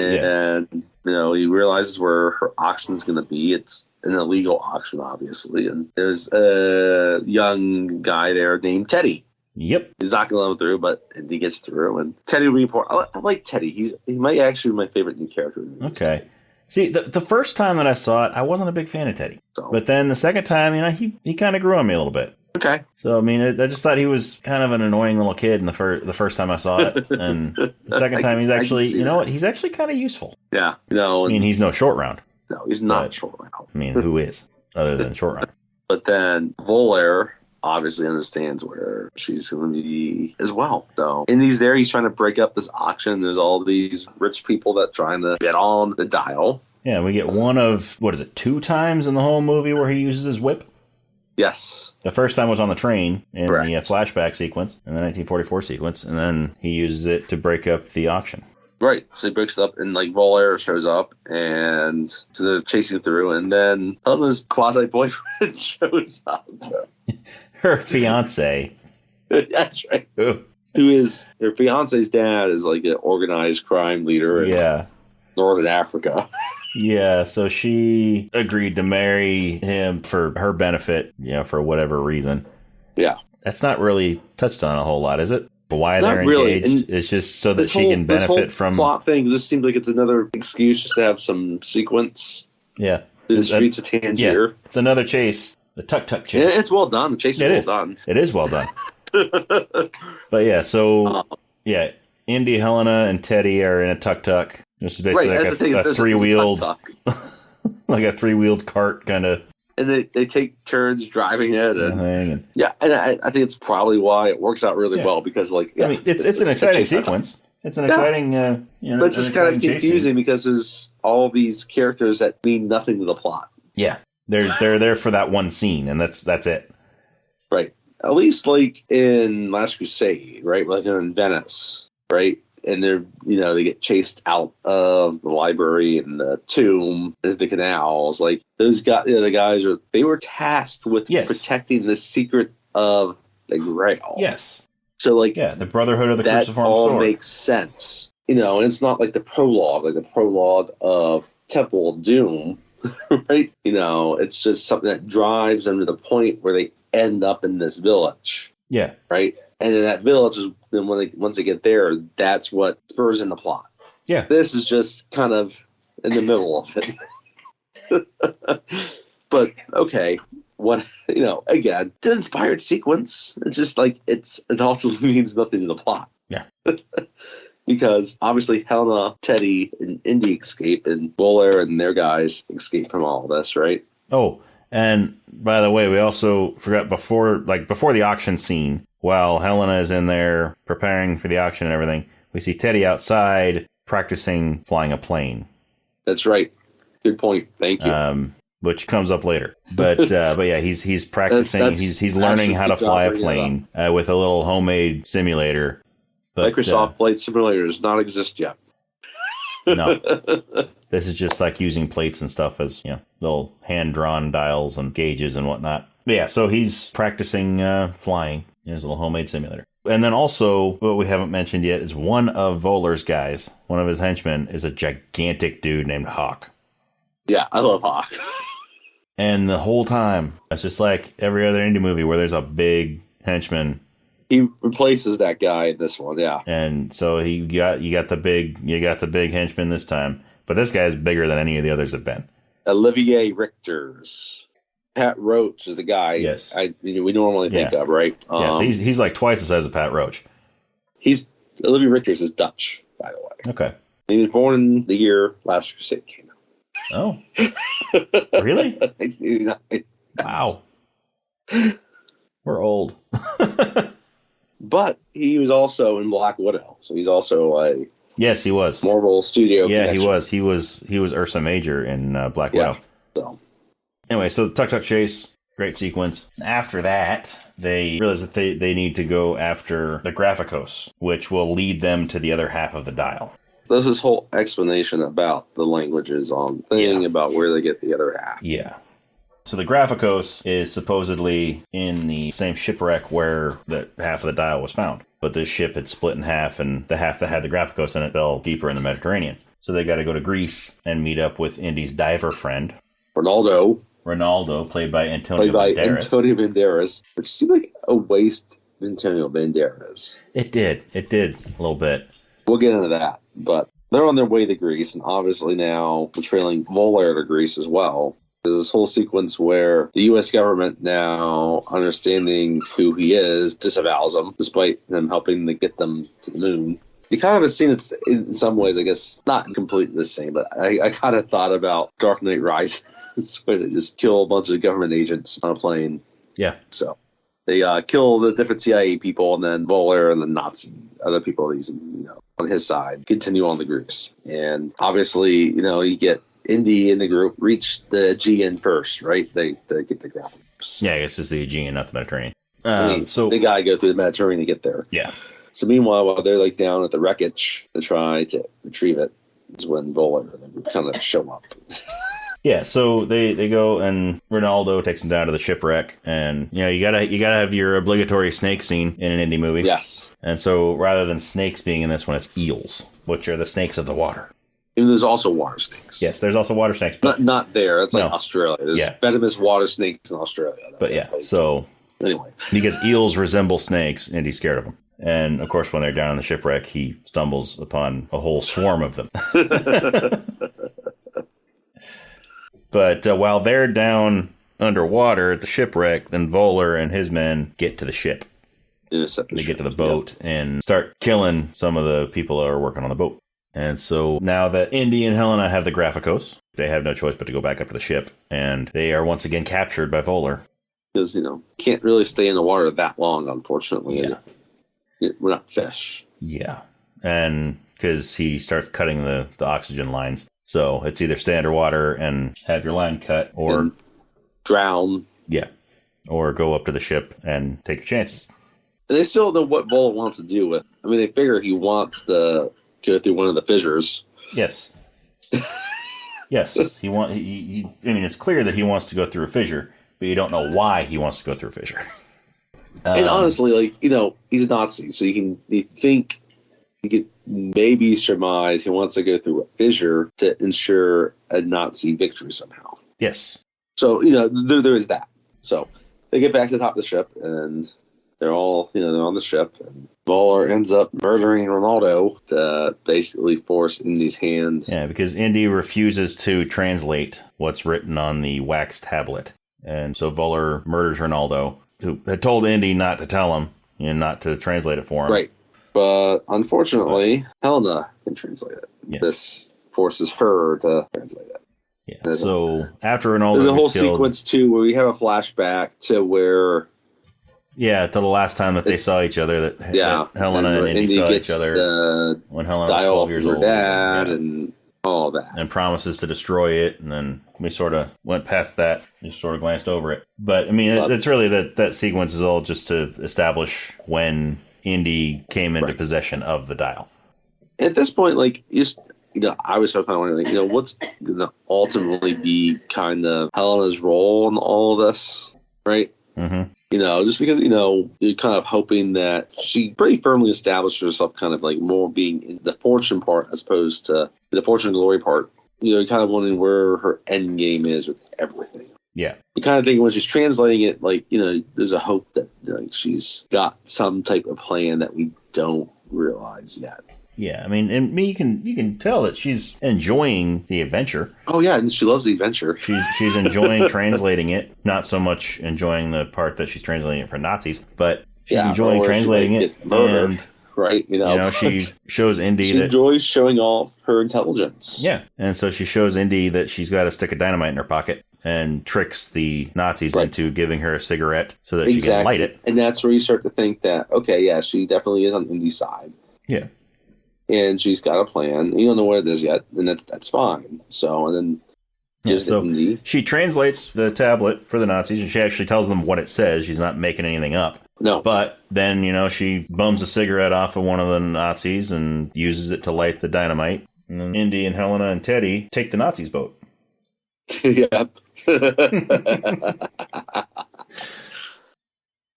realizes where her auction is going to be. It's an illegal auction, obviously, and there's a young guy there named Teddy. Yep, he's not going to let him through, but he gets through. And Teddy report. I like Teddy. He might actually be my favorite new character. Okay. See, the first time that I saw it, I wasn't a big fan of Teddy. So. But then the second time, he kind of grew on me a little bit. Okay. So, I mean, I just thought he was kind of an annoying little kid in the first time I saw it. And the second time, he's actually, he's actually kind of useful. Yeah. I mean, he's no short round. No, he's not short round. I mean, who is, other than short round? But then Volair obviously understands where she's going to be as well. So, and he's there. He's trying to break up this auction. There's all these rich people that trying to get on the dial. Yeah, we get one of, 2 times in the whole movie where he uses his whip? Yes. The first time was on the train in Correct. the flashback sequence, in the 1944 sequence, and then he uses it to break up the auction. Right. So he breaks it up, and Volair shows up, and so they're chasing through, and then Helena's quasi-boyfriend shows up. Her fiance. That's right. Ooh. Who is her fiance's dad is an organized crime leader in Northern Africa. Yeah, so she agreed to marry him for her benefit, for whatever reason. Yeah. That's not really touched on a whole lot, is it? Why not they're engaged? Really. It's just so that she can benefit from... plot thing just seems like it's another excuse just to have some sequence. Yeah. In the streets of Tangier. Yeah, it's another chase. The tuk-tuk chase. Yeah, it's well done. The chase is well done. It is well done. But yeah, so... Indy, Helena, and Teddy are in a tuk-tuk. This is basically right, like a three-wheeled, like a three-wheeled cart kind of. And they take turns driving it, and I think it's probably why it works out really well because I mean it's an exciting sequence. It's an exciting, but it's just kind of confusing because there's all these characters that mean nothing to the plot. Yeah, they're there for that one scene, and that's it. Right. At least like in Last Crusade, right? Like in Venice, right? And they get chased out of the library and the tomb and the canals. Like those guys, the guys were tasked with protecting the secret of the Grail. Yes. So the Brotherhood of the Cruciform Sword. That all makes makes sense. And it's not like the prologue of Temple of Doom, right? It's just something that drives them to the point where they end up in this village. Yeah. Right. And then that village is then once they get there, that's what spurs in the plot. Yeah. This is just kind of in the middle of it. But okay, what again, it's an inspired sequence. It's just like it also means nothing to the plot. Yeah. Because obviously Helena, Teddy, and Indy escape, and Bowler and their guys escape from all of this, right? Oh, and by the way, we also forgot before the auction scene, while Helena is in there preparing for the auction and everything, we see Teddy outside practicing flying a plane. That's right. Good point. Thank you. Which comes up later, but yeah, he's practicing. He's learning how to fly a plane with a little homemade simulator. But, Microsoft Flight Simulator does not exist yet. No, this is just like using plates and stuff as little hand-drawn dials and gauges and whatnot. But yeah, so he's practicing flying in his little homemade simulator. And then also, what we haven't mentioned yet is one of Voeller's guys, one of his henchmen, is a gigantic dude named Hawk. Yeah, I love Hawk. And the whole time, it's just like every other indie movie where there's a big henchman. He replaces that guy in this one, yeah. And so you got the big henchman this time, but this guy's bigger than any of the others have been. Olivier Richters. Pat Roach is the guy. Yes, we normally think of, right? Yes, he's like twice the size of Pat Roach. Olivier Richters is Dutch, by the way. Okay. He was born in the year Last Crusade came out. Oh, really? 1989. Wow. We're old. But he was also in Black Widow, so he's also a he was Marvel Studio. Yeah, connection. he was Ursa Major in Black Widow. So anyway, so the tuk-tuk chase, great sequence. After that, they realize that they need to go after the Graphicos, which will lead them to the other half of the dial. There's this whole explanation about the languages on thing about where they get the other half. Yeah. So the Graphicos is supposedly in the same shipwreck where the half of the dial was found. But this ship had split in half, and the half that had the Graphicos in it fell deeper in the Mediterranean. So they got to go to Greece and meet up with Indy's diver friend. Ronaldo, played by Antonio Banderas. Which seemed like a waste of Antonio Banderas. It did a little bit. We'll get into that. But they're on their way to Greece, and obviously now we're trailing Voller to Greece as well. There's this whole sequence where the U.S. government, now understanding who he is, disavows him, despite them helping to get them to the moon. You kind of have seen it in some ways, I guess, not completely the same, but I kind of thought about Dark Knight Rises, where they just kill a bunch of government agents on a plane. Yeah. So they kill the different CIA people, and then Voller and the Nazi, other people he's on his side, continue on the Greeks. And obviously, you get Indy in the group reach the Aegean first, right? They get the graphics. Yeah, I guess it's the Aegean, not the Mediterranean. So they gotta go through the Mediterranean to get there. Yeah. So meanwhile, while they're down at the wreckage to try to retrieve it, is when Voller kind of show up. Yeah, so they go, and Ronaldo takes them down to the shipwreck, and you gotta have your obligatory snake scene in an indie movie. Yes. And so rather than snakes being in this one, it's eels, which are the snakes of the water. And there's also water snakes. Yes, there's also water snakes. But not there. It's like Australia. There's venomous water snakes in Australia. But yeah, so anyway. Because eels resemble snakes, and he's scared of them. And of course, when they're down on the shipwreck, he stumbles upon a whole swarm of them. But while they're down underwater at the shipwreck, then Voller and his men get to the ship. They get to the boat and start killing some of the people that are working on the boat. And so now that Indy and Helena have the Graphicos, they have no choice but to go back up to the ship, and they are once again captured by Voller. Because, can't really stay in the water that long, unfortunately. Yeah. We're not fish. Yeah. And because he starts cutting the oxygen lines. So it's either stay underwater and have your line cut, or and drown. Yeah. Or go up to the ship and take your chances. And they still don't know what Voller wants to do with. I mean, they figure he wants to go through one of the fissures. Yes. Yes. I mean, it's clear that he wants to go through a fissure, but you don't know why he wants to go through a fissure. And honestly, he's a Nazi, so you think you could maybe surmise he wants to go through a fissure to ensure a Nazi victory somehow. Yes. So, there is that. So they get back to the top of the ship, and they're all, they're on the ship, and Voller ends up murdering Ronaldo to basically force Indy's hand. Yeah, because Indy refuses to translate what's written on the wax tablet. And so Voller murders Ronaldo, who had told Indy not to tell him and not to translate it for him. Right. But unfortunately, Helena can translate it. Yes. This forces her to translate it. Yeah. So after Ronaldo, there's a whole killed, sequence too where we have a flashback to where. Yeah, to the last time that they saw each other, that Helena and Indy saw each other when Helena was 12 years old. Dad and all that. And promises to destroy it, and then we sort of went past that, just sort of glanced over it. But, I mean, it's really that sequence is all just to establish when Indy came into possession of the dial. At this point, I was so kind of wondering, what's going to ultimately be kind of Helena's role in all of this, right? Mm-hmm. Just because, you're kind of hoping that she pretty firmly established herself kind of more being in the fortune part as opposed to the fortune and glory part. You're kind of wondering where her end game is with everything. Yeah. You kind of think when she's translating it, there's a hope that she's got some type of plan that we don't realize yet. Yeah, I mean, and you can tell that she's enjoying the adventure. Oh yeah, and she loves the adventure. She's enjoying translating it, not so much enjoying the part that she's translating it for Nazis, but she's enjoying translating it. Murdered, right? She shows Indy she enjoys showing off her intelligence. Yeah, and so she shows Indy that she's got a stick of dynamite in her pocket and tricks the Nazis into giving her a cigarette so that she can light it. And that's where you start to think that, okay, yeah, she definitely is on Indy's side. Yeah. And she's got a plan. You don't know what it is yet, and that's fine. So, and then so she translates the tablet for the Nazis, and she actually tells them what it says. She's not making anything up. No. But then, she bums a cigarette off of one of the Nazis and uses it to light the dynamite. And then Indy and Helena and Teddy take the Nazis' boat. Yep.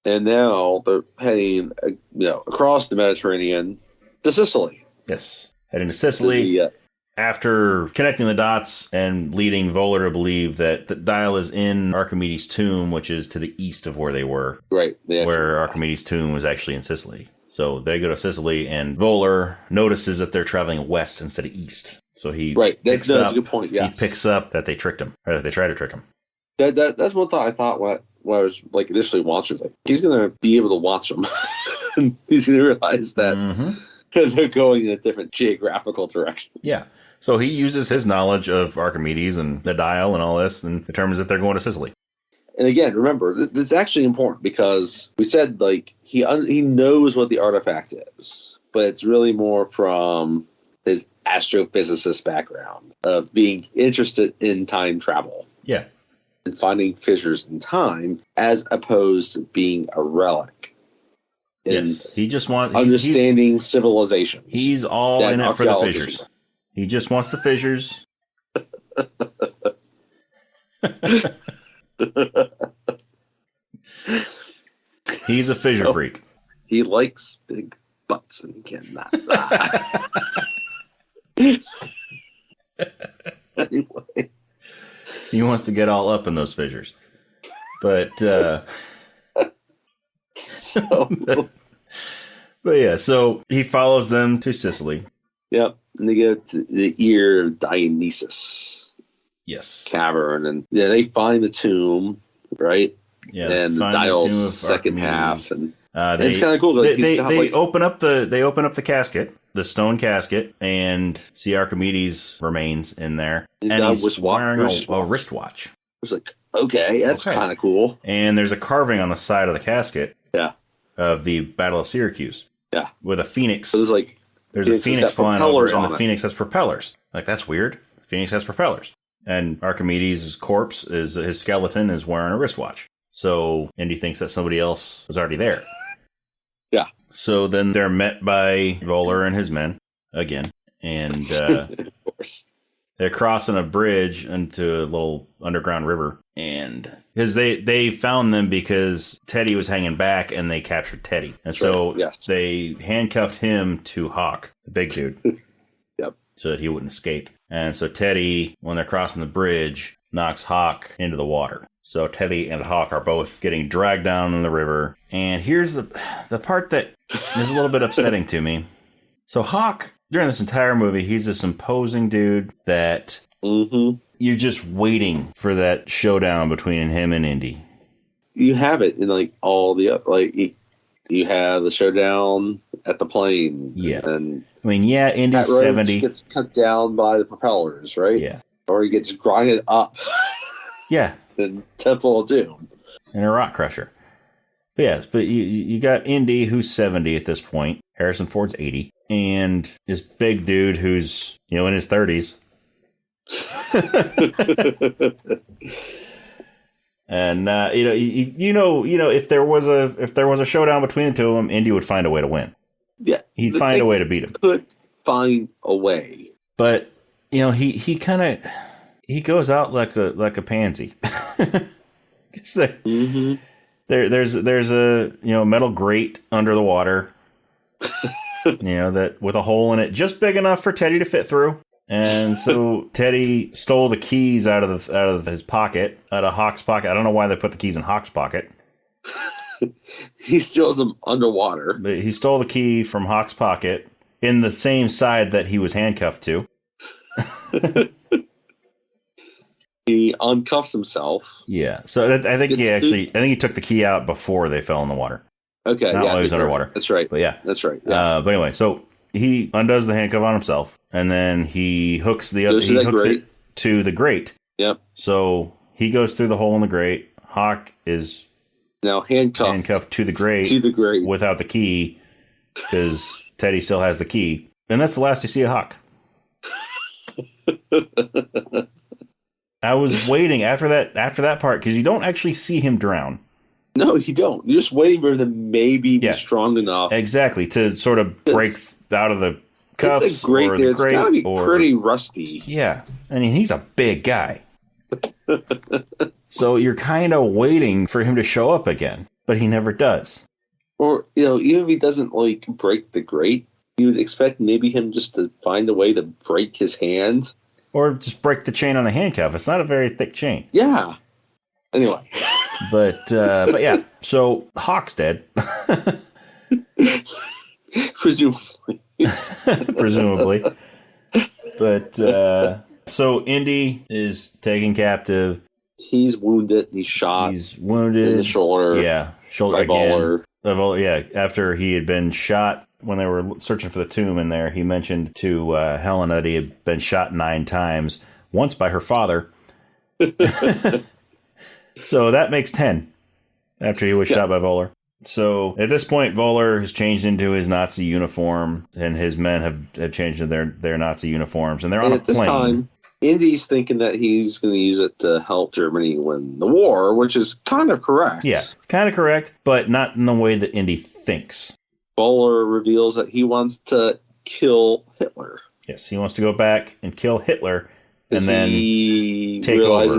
And now they're heading, across the Mediterranean to Sicily. Yes, heading to Sicily after connecting the dots and leading Voller to believe that the dial is in Archimedes' tomb, which is to the east of where they were. Right. Where Archimedes' tomb was actually in Sicily. So they go to Sicily, and Voller notices that they're traveling west instead of east. So he that's a good point. Yeah, he picks up that they tricked him, or that they tried to trick him. That's one thought I thought when I was initially watching. He's going to be able to watch them. He's going to realize that. Mm-hmm. They're going in a different geographical direction. Yeah. So he uses his knowledge of Archimedes and the dial and all this and determines that they're going to Sicily. And again, remember, this is actually important because we said, he knows what the artifact is, but it's really more from his astrophysicist background of being interested in time travel. Yeah. And finding fissures in time as opposed to being a relic. Yes, he just wants understanding civilizations. He's all in it for the fissures. He just wants the fissures. He's a fissure freak. He likes big butts and he cannot lie. Anyway, he wants to get all up in those fissures, but. But yeah, so he follows them to Sicily. Yep, and they go to the ear of Dionysus. Yes. Cavern, and they find the tomb, right? Yeah, and the dial's second half, and It's kind of cool. Like, they open up the casket, the stone casket, and see Archimedes' remains in there. He's wearing a wristwatch. It's like, okay, that's kind of cool. And there's a carving on the side of the casket. Yeah. Of the Battle of Syracuse. Yeah. With a phoenix. So there's a phoenix flying over, and the phoenix has propellers. Like, that's weird. Phoenix has propellers. And Archimedes' corpse, his skeleton, is wearing a wristwatch. So Indy thinks that somebody else was already there. Yeah. So then they're met by Voller and his men again. And of course. They're crossing a bridge into a little underground river. And because they found them because Teddy was hanging back and they captured Teddy. And so they handcuffed him to Hawk, the big dude. Yep. So that he wouldn't escape. And so Teddy, when they're crossing the bridge, knocks Hawk into the water. So Teddy and Hawk are both getting dragged down in the river. And here's the part that is a little bit upsetting to me. So Hawk, during this entire movie, he's this imposing dude that you're just waiting for that showdown between him and Indy. You have it in like all the you have the showdown at the plane. Yeah. And I mean, yeah, Indy's 70. Gets cut down by the propellers, right? Yeah. Or he gets grinded up. Yeah. In Temple of Doom. And a rock crusher. But yes, but you got Indy, who's 70 at this point. Harrison Ford's 80. And this big dude who's, in his 30s. And if there was a showdown between the two of them, Indy would find a way to win. Yeah, he'd find a way to beat him. Could find a way, but he kind of goes out like a pansy. There's a metal grate under the water, that with a hole in it just big enough for Teddy to fit through. And so Teddy stole the keys out of his pocket, out of Hawk's pocket. I don't know why they put the keys in Hawk's pocket. He steals them underwater. But he stole the key from Hawk's pocket in the same side that he was handcuffed to. He uncuffs himself. Yeah. So I think he took the key out before they fell in the water. Okay. Not while he was underwater. That's right. But yeah. That's right. Yeah. But anyway, so he undoes the handcuff on himself, and then he hooks it to the grate. Yep. So he goes through the hole in the grate. Hawk is now handcuffed to the grate without the key, because Teddy still has the key, and that's the last you see of Hawk. I was waiting after that part, because you don't actually see him drown. No, you don't. You're just waiting for him to maybe be strong enough. Exactly, to sort of break out of the cuffs. It's a grate there. It's got to be pretty rusty. Yeah. I mean, he's a big guy. So you're kind of waiting for him to show up again, but he never does. Or, even if he doesn't, break the grate, you would expect maybe him just to find a way to break his hand. Or just break the chain on the handcuff. It's not a very thick chain. Yeah. Anyway. But yeah, so Hawk's dead. Presumably. Presumably. But, so Indy is taken captive. He's wounded. He's shot. He's wounded. In the shoulder. Yeah. Shoulder again. Yeah. After he had been shot, when they were searching for the tomb in there, he mentioned to Helen that he had been shot 9 times, once by her father. So that makes 10 after he was shot by Voller. So at this point, Voller has changed into his Nazi uniform, and his men have changed into their Nazi uniforms, and they're on a plane. At this time, Indy's thinking that he's going to use it to help Germany win the war, which is kind of correct. Yeah, kind of correct, but not in the way that Indy thinks. Voller reveals that he wants to kill Hitler. Yes, he wants to go back and kill Hitler, and then take over.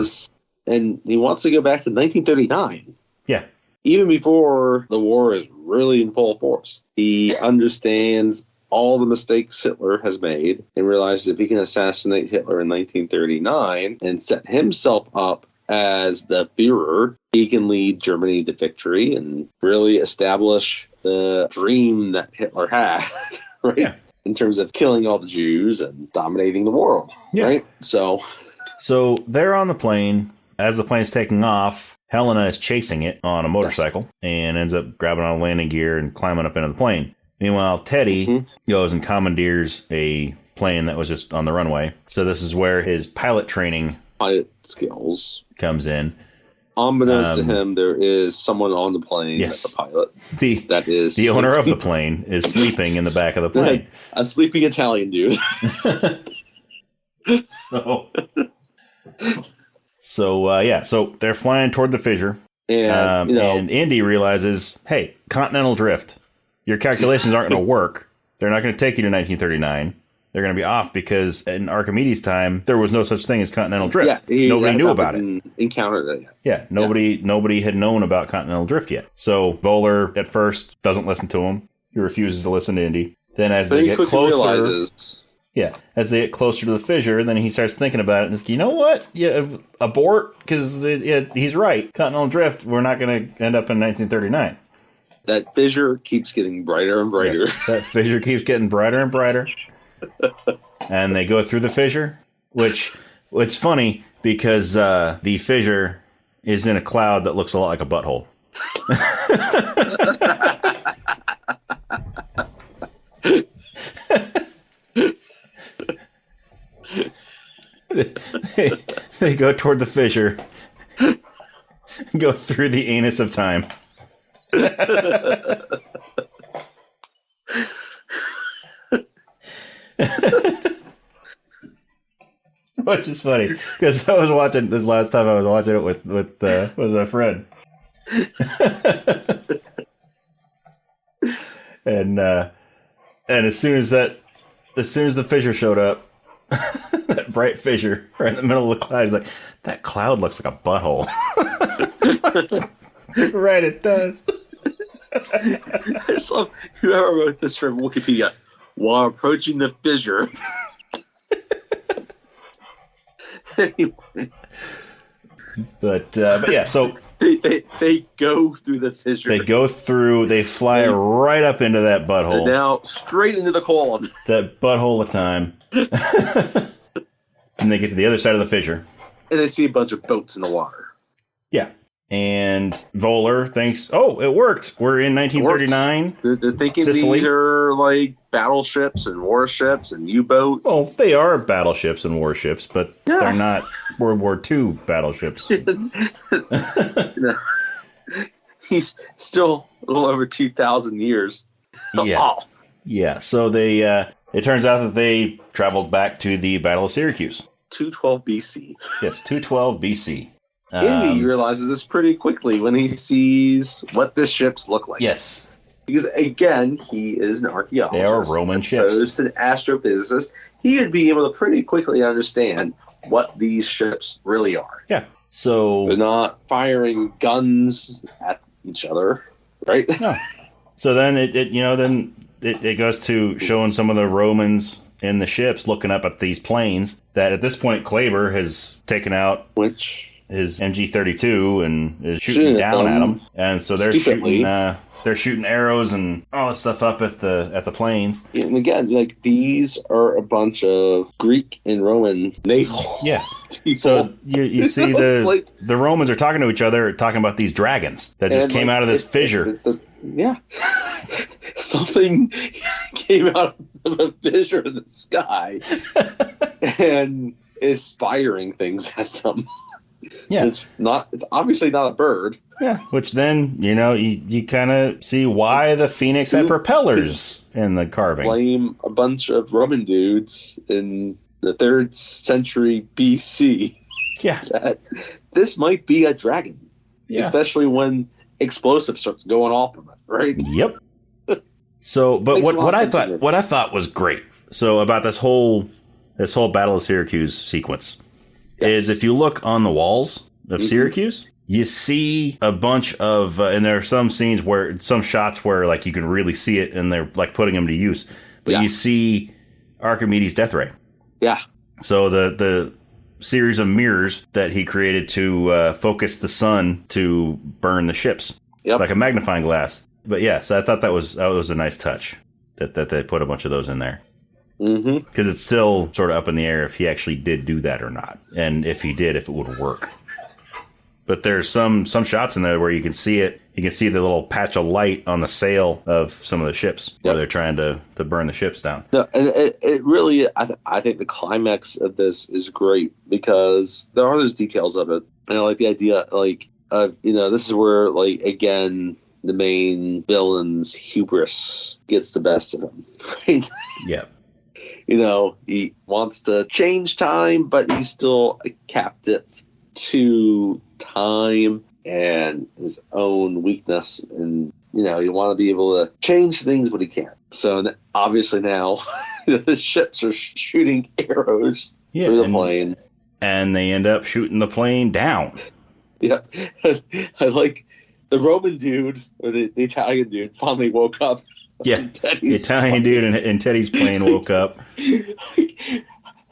And he wants to go back to 1939. Yeah. Even before the war is really in full force. He understands all the mistakes Hitler has made and realizes if he can assassinate Hitler in 1939 and set himself up as the Führer, he can lead Germany to victory and really establish the dream that Hitler had, right? Yeah. In terms of killing all the Jews and dominating the world, right? So they're on the plane. As the plane's taking off, Helena is chasing it on a motorcycle and ends up grabbing on landing gear and climbing up into the plane. Meanwhile, Teddy goes and commandeers a plane that was just on the runway. So this is where his pilot skills comes in. Unbeknownst to him, there is someone on the plane that's a pilot. The owner of the plane is sleeping in the back of the plane. A sleeping Italian dude. So they're flying toward the fissure. And, and Indy realizes, hey, continental drift. Your calculations aren't going to work. They're not going to take you to 1939. They're going to be off because in Archimedes' time, there was no such thing as continental drift. Nobody knew about it. Encountered it yet. Yeah, nobody had known about continental drift yet. So Voller at first doesn't listen to him. He refuses to listen to Indy. Then as they get closer, as they get closer to the fissure, then he starts thinking about it and he's, you know what? Yeah, abort, because he's right. Continental drift, we're not going to end up in 1939. That fissure keeps getting brighter and brighter. Yes, that fissure keeps getting brighter and brighter. And they go through the fissure, which it's funny because the fissure is in a cloud that looks a lot like a butthole. they go toward the fissure, go through the anus of time. Which is funny because I was watching this last time. I was watching it with my friend, and as soon as the fissure showed up, that bright fissure right in the middle of the cloud, he's like, that cloud looks like a butthole. Right, it does. I just love whoever wrote this from Wikipedia. While approaching the fissure. Anyway. But yeah, so they go through the fissure. They fly right up into that butthole. And now straight into the colon. That butthole of time. And they get to the other side of the fissure. And they see a bunch of boats in the water. Yeah. And Voller thinks, oh, it worked. We're in 1939. They're thinking Sicily. These are like battleships and warships and U-boats. Well, they are battleships and warships, but they're not World War II battleships. He's still a little over 2,000 years off. Yeah, so they it turns out that they traveled back to the Battle of Syracuse. 212 BC. Yes, 212 BC. Indy realizes this pretty quickly when he sees what the ships look like. Yes. Because, again, he is an archaeologist. They are Roman ships. Opposed to an astrophysicist, he would be able to pretty quickly understand what these ships really are. Yeah. So they're not firing guns at each other, right? No. So then it goes to showing some of the Romans in the ships looking up at these planes that at this point Kleber has taken out. His MG-32 and is shooting down at them, and so they're shooting arrows and all this stuff up at the planes. And again, like these are a bunch of Greek and Roman naval. Yeah. People. So you see the Romans are talking to each other, talking about these dragons that just came out of this fissure. Something came out of a fissure in the sky and is firing things at them. Yeah, it's obviously not a bird. Yeah, which then you kind of see why the Phoenix had propellers in the carving. Blame a bunch of Roman dudes in the 3rd century BC. Yeah, that this might be a dragon. Yeah, especially when explosives start going off from it. Right. Yep. So, but what I thought was great. So about this whole Battle of Syracuse sequence. Yes. Is if you look on the walls of Syracuse, you see a bunch of, and there are some shots where like you can really see it and they're like putting them to use, but you see Archimedes' death ray. Yeah. So the series of mirrors that he created to focus the sun to burn the ships, like a magnifying glass. But yeah, so I thought that was a nice touch that they put a bunch of those in there. Because it's still sort of up in the air if he actually did do that or not, and if he did, if it would work. But there's some shots in there where you can see it. You can see the little patch of light on the sail of some of the ships where they're trying to burn the ships down. No, and it really, I think the climax of this is great because there are those details of it. And I like the idea, this is where, again, the main villain's hubris gets the best of him, right? Yeah. He wants to change time, but he's still a captive to time and his own weakness. And, you want to be able to change things, but he can't. So obviously now the ships are shooting arrows through the plane. And they end up shooting the plane down. Yeah. I like the Roman dude, or the Italian dude, finally woke up. Yeah, the Italian dude in Teddy's plane woke up.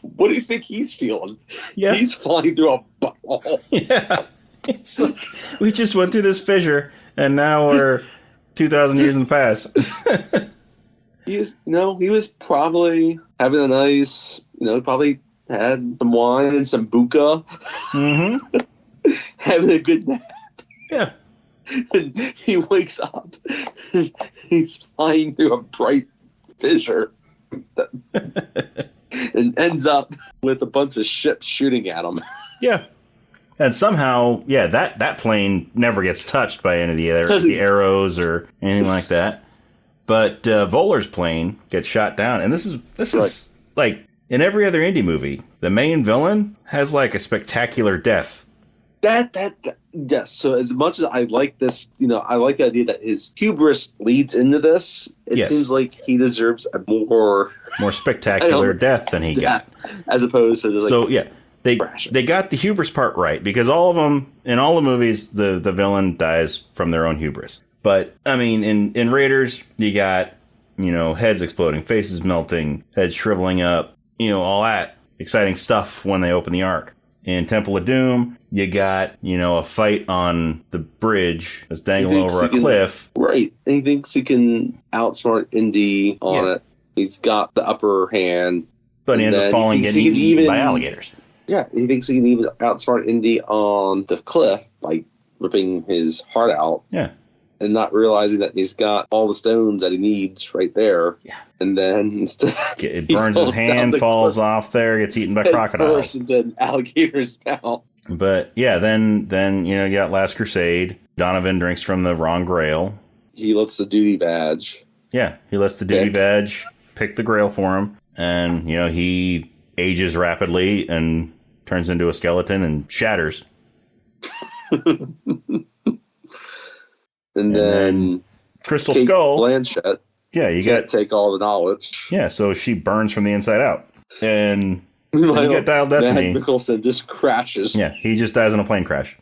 What do you think he's feeling? Yeah. He's flying through a ball. Yeah. It's like, we just went through this fissure, and now we're 2,000 years in the past. He was probably having a nice, probably had some wine and some buka. Mm-hmm. Having a good nap. Yeah. And he wakes up. He's flying through a bright fissure. And ends up with a bunch of ships shooting at him. Yeah. And somehow, that plane never gets touched by any of the arrows or anything like that. But Voeller's plane gets shot down. And this is like in every other indie movie, the main villain has like a spectacular death. Yes. So as much as I like this, I like the idea that his hubris leads into this. It seems like he deserves a more spectacular death than he got, as opposed to they got the hubris part right, because all of them in all the movies the villain dies from their own hubris. But I mean, in Raiders you got heads exploding, faces melting, heads shriveling up, all that exciting stuff when they open the Ark. In Temple of Doom, you got, a fight on the bridge that's dangling over a cliff. Right. And he thinks he can outsmart Indy on it. He's got the upper hand. But he ends up falling and getting eaten by alligators. Yeah. He thinks he can even outsmart Indy on the cliff by ripping his heart out. Yeah. And not realizing that he's got all the stones that he needs right there. Yeah. And then instead it burns his hand, falls off there, gets eaten by crocodiles. Bursts into an alligator's mouth. But then you got Last Crusade. Donovan drinks from the wrong grail. He lets the duty badge. Yeah, he lets the duty badge pick the grail for him. And, he ages rapidly and turns into a skeleton and shatters. And then Crystal Kate Skull. Blanchett. Yeah, you got to take all the knowledge. Yeah, so she burns from the inside out. And you got Dial Destiny. Matt Mickelson just crashes. Yeah, he just dies in a plane crash.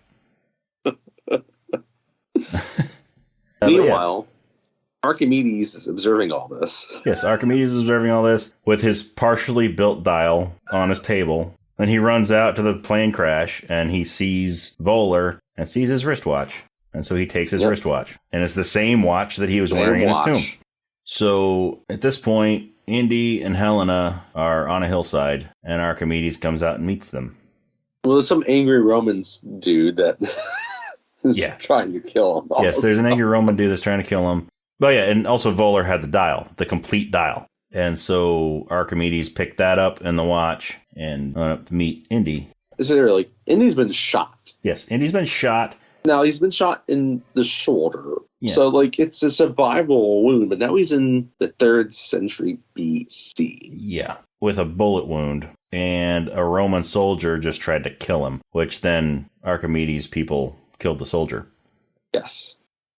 Meanwhile, Archimedes is observing all this. Yes, Archimedes is observing all this with his partially built dial on his table. And he runs out to the plane crash and he sees Voeller and sees his wristwatch. And so he takes his wristwatch. And it's the same watch that he was wearing in his tomb. So at this point, Indy and Helena are on a hillside, and Archimedes comes out and meets them. Well, there's some angry Romans dude that is trying to kill him. Yes, there's an angry Roman dude that's trying to kill him. But yeah, and also Voeller had the dial, the complete dial. And so Archimedes picked that up in the watch and went up to meet Indy. So they're like, Indy's been shot. Yes, Indy's been shot. Now, he's been shot in the shoulder. Yeah. So, it's a survival wound, but now he's in the 3rd century BC. Yeah, with a bullet wound. And a Roman soldier just tried to kill him, which then Archimedes' people killed the soldier. Yes.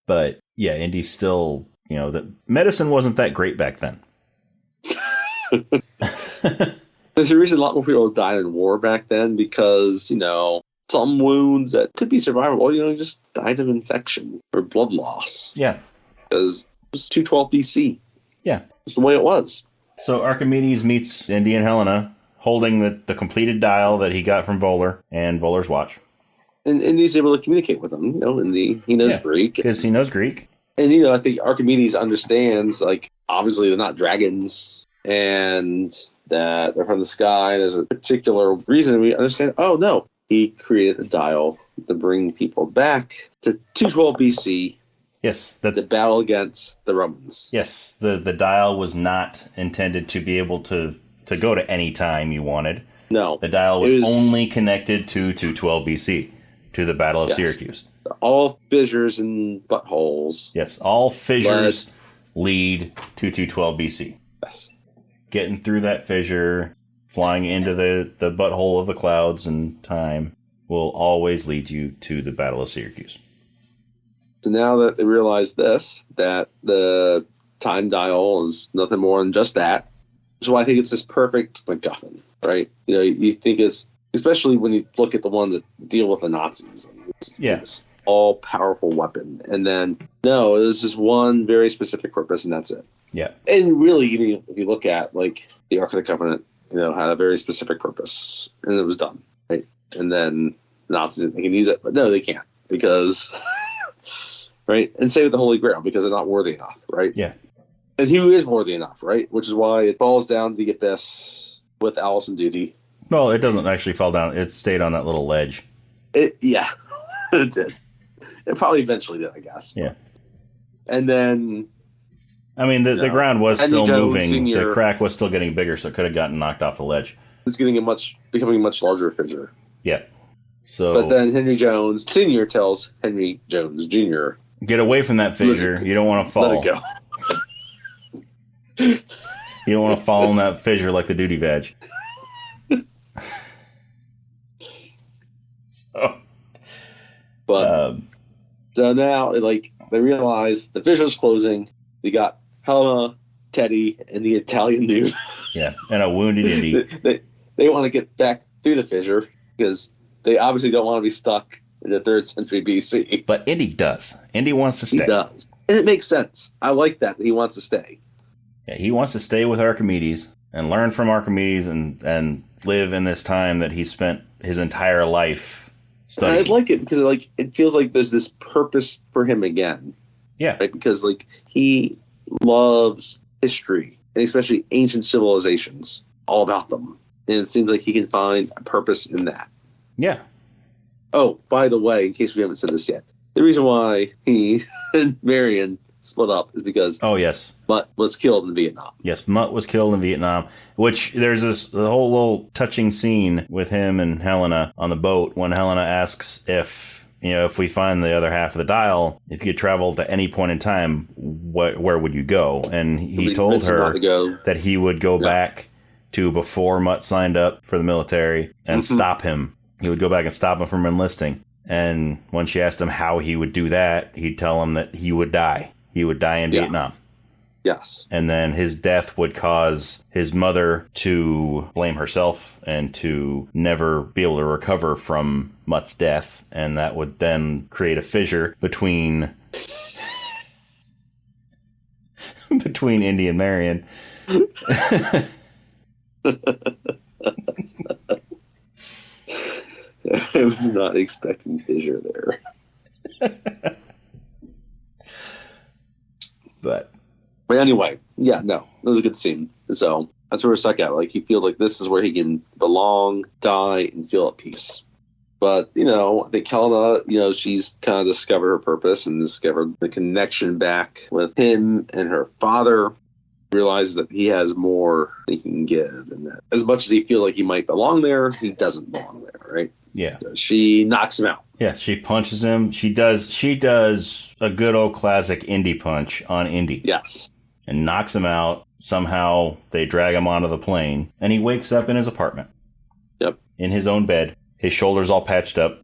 But, yeah, Indy's still, the medicine wasn't that great back then. There's a reason a lot more people died in war back then because, some wounds that could be survivable, just died of infection or blood loss. Yeah. Because it was 212 BC. Yeah. It's the way it was. So Archimedes meets Indy and Helena holding the completed dial that he got from Voeller and Voeller's watch. And Indy's able to communicate with him, Indy. He knows Greek. Because he knows Greek. And, I think Archimedes understands, obviously they're not dragons and that they're from the sky. There's a particular reason we understand. Oh, no. he created the dial to bring people back to 212 BC. Yes, to battle against the Romans. Yes, the dial was not intended to be able to go to any time you wanted. No. The dial was only connected to 212 BC, to the Battle of Syracuse. All fissures and buttholes. Yes, all fissures lead to 212 BC. Yes. Getting through that fissure, flying into the butthole of the clouds and time will always lead you to the Battle of Syracuse. So now that they realize this, that the time dial is nothing more than just that. So I think it's this perfect MacGuffin, right? You know, you think it's, especially when you look at the ones that deal with the Nazis. It's this all-powerful weapon. And then, no, there's just one very specific purpose, and that's it. Yeah. And really, even if you look at, like, the Ark of the Covenant, you know, had a very specific purpose, and it was done, right? And then the Nazis didn't think they can use it, but no, they can't, because... right? And same with the Holy Grail, because they're not worthy enough, right? Yeah. And who is worthy enough, right? Which is why it falls down to the abyss with Alice and Duty. Well, it doesn't actually fall down. It stayed on that little ledge. Yeah, it did. It probably eventually did, I guess. Yeah. And then... I mean, the ground was Henry still Jones moving. Sr. The crack was still getting bigger, so it could have gotten knocked off the ledge. It's becoming a much larger fissure. Yeah. So, but then Henry Jones Sr. tells Henry Jones Jr., get away from that fissure. You don't want to fall. Let it go. You don't want to fall in that fissure like the duty badge. So now, like, they realize the fissure's closing. They got Helena, Teddy, and the Italian dude. Yeah, and a wounded Indy. They want to get back through the fissure because they obviously don't want to be stuck in the 3rd century BC. But Indy does. Indy wants to stay. He does. And it makes sense. I like that he wants to stay. Yeah, he wants to stay with Archimedes and learn from Archimedes and live in this time that he spent his entire life studying. I like it because it feels like there's this purpose for him again. Yeah. Right? Because he loves history, and especially ancient civilizations, all about them. And it seems like he can find a purpose in that. Yeah. Oh, by the way, in case we haven't said this yet, the reason why he and Marion split up is because Mutt was killed in Vietnam. Yes, Mutt was killed in Vietnam, which there's the whole little touching scene with him and Helena on the boat when Helena asks if we find the other half of the dial, if you could travel to any point in time, where would you go? And he told her that he would go back to before Mutt signed up for the military and stop him. He would go back and stop him from enlisting. And when she asked him how he would do that, he'd tell him that he would die. He would die in Vietnam. Yes. And then his death would cause his mother to blame herself and to never be able to recover from Mutt's death. And that would then create a fissure between Indy and Marion. I was not expecting fissure there. But anyway, yeah, no, it was a good scene. So that's where we're stuck at. Like, he feels like this is where he can belong, die, and feel at peace. But, I think Helena, she's kind of discovered her purpose and discovered the connection back with him and her father. Realizes that he has more he can give, and that as much as he feels like he might belong there, he doesn't belong there, right? Yeah. So she knocks him out. Yeah, she punches him. She does a good old classic Indy punch on Indy. Yes. And knocks him out. Somehow they drag him onto the plane, and he wakes up in his apartment. Yep. In his own bed. His shoulders all patched up.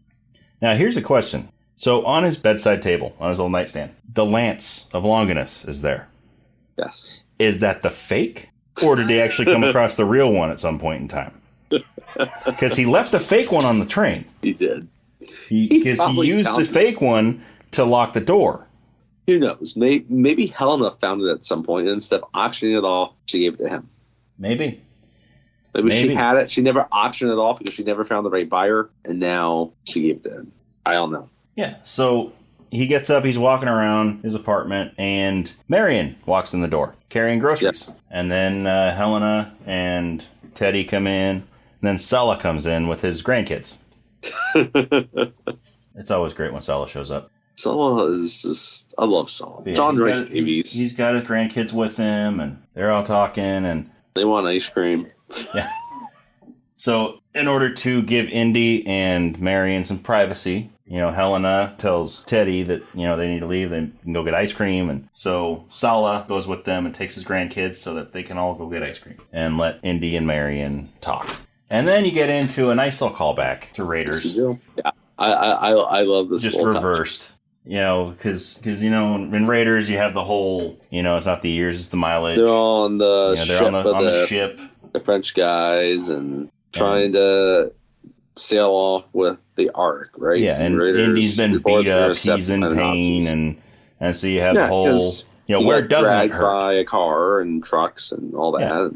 Now, here's a question. So on his bedside table, on his old nightstand, the lance of Longinus is there. Yes. Is that the fake? Or did he actually come across the real one at some point in time? Because he left the fake one on the train. He did. Because he used the fake one to lock the door. Who knows? Maybe Helena found it at some point, and instead of auctioning it off, she gave it to him. Maybe she had it. She never auctioned it off because she never found the right buyer, and now she gave it to him. I don't know. Yeah, so he gets up, he's walking around his apartment, and Marion walks in the door carrying groceries. Yep. And then Helena and Teddy come in, and then Sulla comes in with his grandkids. It's always great when Sala shows up. Sala is just, I love Sala. Yeah, John Rice Davies. He's got his grandkids with him, and they're all talking, and they want ice cream. Yeah. So, in order to give Indy and Marion some privacy, Helena tells Teddy that, they need to leave. They can go get ice cream. And so Sala goes with them and takes his grandkids so that they can all go get ice cream and let Indy and Marion talk. And then you get into a nice little callback to Raiders. Yeah. I love this. Just reversed. Because in Raiders you have the whole, it's not the years, it's the mileage. They're all on the ship. They're on the ship. The French guys and trying to sail off with the Ark, right? Yeah, and Indy's been beat up, he's in pain, and so you have the whole, where doesn't it hurt? By a car and trucks and all that.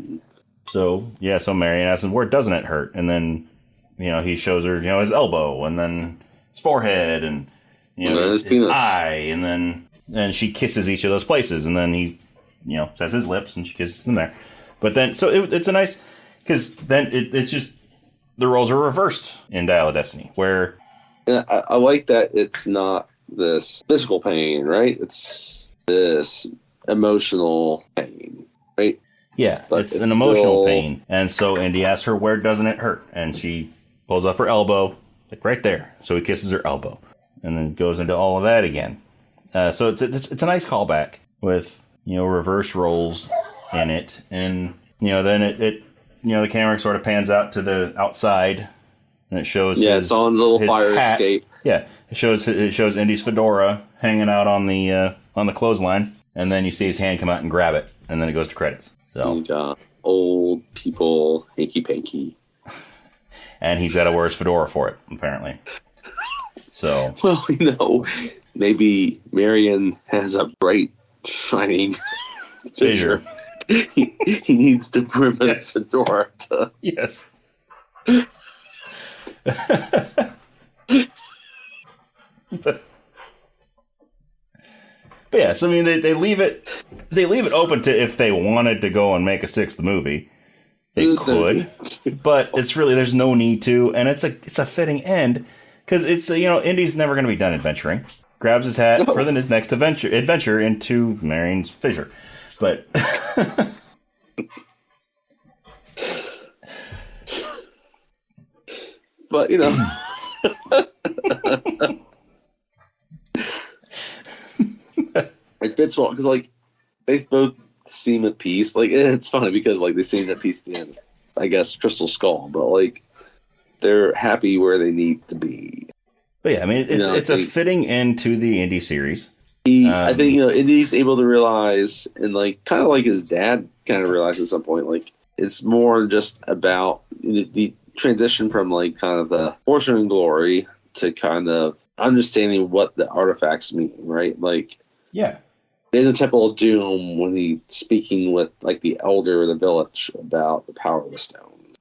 Yeah. So Marion asks him, where doesn't it hurt? And then, he shows her, his elbow, and then his forehead, and, his eye, and then she kisses each of those places, and then he, says his lips, and she kisses them there. But then, so it's a nice, because then it's just, the roles are reversed in Dial of Destiny, where... I like that it's not this physical pain, right? It's this emotional pain, right? Yeah, it's an emotional pain. And so Indy asks her, where doesn't it hurt? And she pulls up her elbow, like right there. So he kisses her elbow, and then goes into all of that again. So it's a nice callback with, reverse roles in it. And, then it the camera sort of pans out to the outside, and it shows it's on the little fire hat. escape. Yeah, it shows Indy's fedora hanging out on the clothesline, and then you see his hand come out and grab it, and then it goes to credits. So you got old people, hanky panky, and he's got to wear his fedora for it, apparently. So well, maybe Marion has a bright, shining fissure. He needs to brim his fedora to... Yes. But yes, I mean they leave it open to if they wanted to go and make a sixth movie, they could, but it's really there's no need to, and it's a fitting end because it's Indy's never going to be done adventuring. Grabs his hat for his next adventure into Marion's fissure. But but it fits well because they both seem at peace. It's funny because they seem at peace at the end. I guess Crystal Skull, but they're happy where they need to be. But yeah, I mean it's a fitting end to the Indy series. I think Indy's able to realize, and kind of like his dad kind of realized at some point, it's more just about the transition from kind of the fortune and glory to kind of understanding what the artifacts mean, right? Yeah, in the Temple of Doom, when he's speaking with the elder of the village about the power of the stone,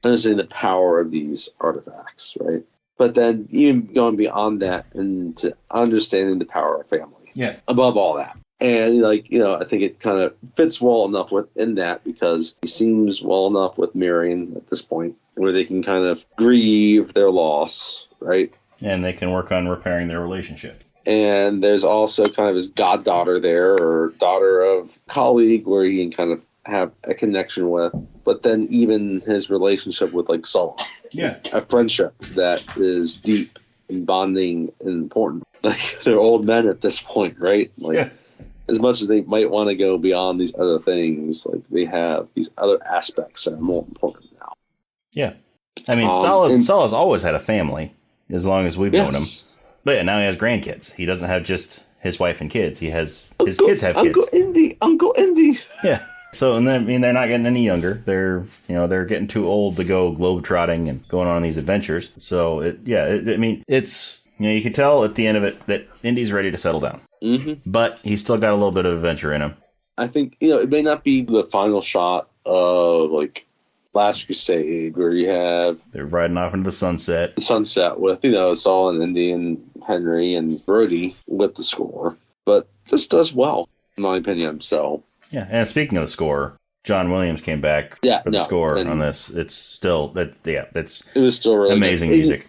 understanding the power of these artifacts, right? But then even going beyond that into understanding the power of family. Yeah. Above all that. And I think it kind of fits well enough within that because he seems well enough with Marion at this point where they can kind of grieve their loss, right? And they can work on repairing their relationship. And there's also kind of his goddaughter there, or daughter of colleague, where he can kind of have a connection with. But then even his relationship with Sala. Yeah. A friendship that is deep and bonding and important. They're old men at this point, right? As much as they might want to go beyond these other things, they have these other aspects that are more important now. Yeah. I mean, Sala's always had a family, as long as we've known him. But yeah, now he has grandkids. He doesn't have just his wife and kids. He has his kids have kids. Uncle Indy. Yeah. So, and then, they're not getting any younger. They're getting too old to go globetrotting and going on these adventures. So, it's... you can tell at the end of it that Indy's ready to settle down. Mm-hmm. But he's still got a little bit of adventure in him. I think, it may not be the final shot of, Last Crusade, where you have... They're riding off into the sunset. The sunset with, Saul and Indy and Henry and Brody with the score. But this does well, in my opinion, so... Yeah, and speaking of the score, John Williams came back for the score on this. It's still... it was still really amazing music.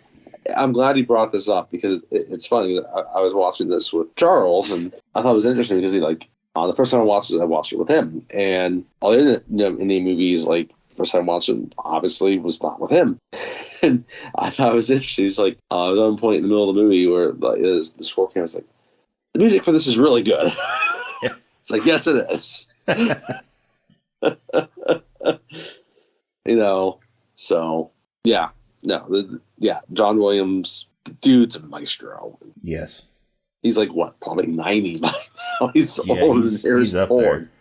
I'm glad you brought this up because it's funny. I was watching this with Charles, and I thought it was interesting because the first time I watched it with him, and all the other indie movies, like first time watching, obviously was not with him. And I thought it was interesting. He's like, I was on a point in the middle of the movie where the score came. I was like, the music for this is really good. Yeah. It's like, yes, it is. So yeah, no, John Williams, the dude's a maestro. Yes. He's like, what, probably 90 by now. He's old. He's up there.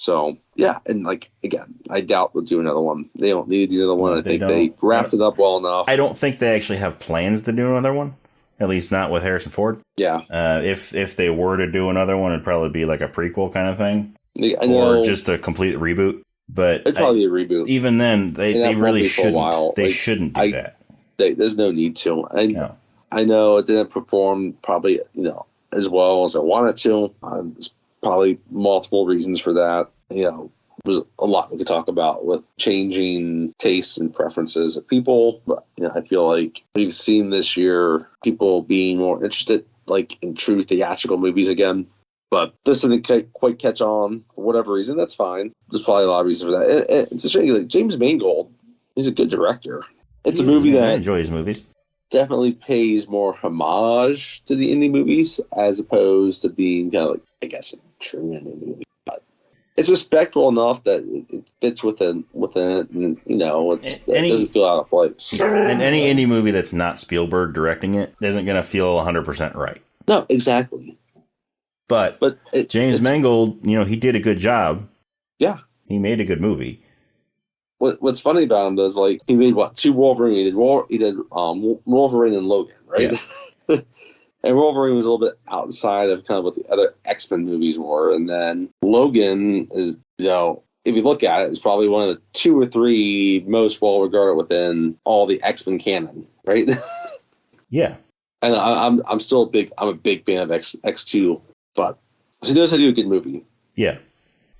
So, yeah, and again, I doubt they'll do another one. They don't need to do another one. I think they wrapped it up well enough. I don't think they actually have plans to do another one. At least not with Harrison Ford. Yeah. If they were to do another one, it'd probably be like a prequel kind of thing. I know, or just a complete reboot. But it'd probably be a reboot. Even then, they really shouldn't. They shouldn't do that. There's no need to. I know it didn't perform probably as well as I wanted to. There's probably multiple reasons for that. There's a lot we could talk about with changing tastes and preferences of people. But I feel like we've seen this year people being more interested in true theatrical movies again. But this didn't quite catch on for whatever reason. That's fine. There's probably a lot of reasons for that. And it's a shame. James Mangold, he's a good director. It's a movie that I enjoy his movies. Definitely pays more homage to the indie movies as opposed to being kind of a true indie movie. But it's respectful enough that it fits within it, and it doesn't feel out of place. And any indie movie that's not Spielberg directing it isn't going to feel 100% right. No, exactly. But James Mangold, he did a good job. Yeah, he made a good movie. What's funny about him is he made two Wolverine. He did Wolverine and Logan, right? Yeah. And Wolverine was a little bit outside of kind of what the other X-Men movies were, and then Logan is if you look at it, it's probably one of the 2 or 3 most well regarded within all the X-Men canon, right? Yeah. And I'm still a big fan of X2, but he knows how to do a good movie. Yeah.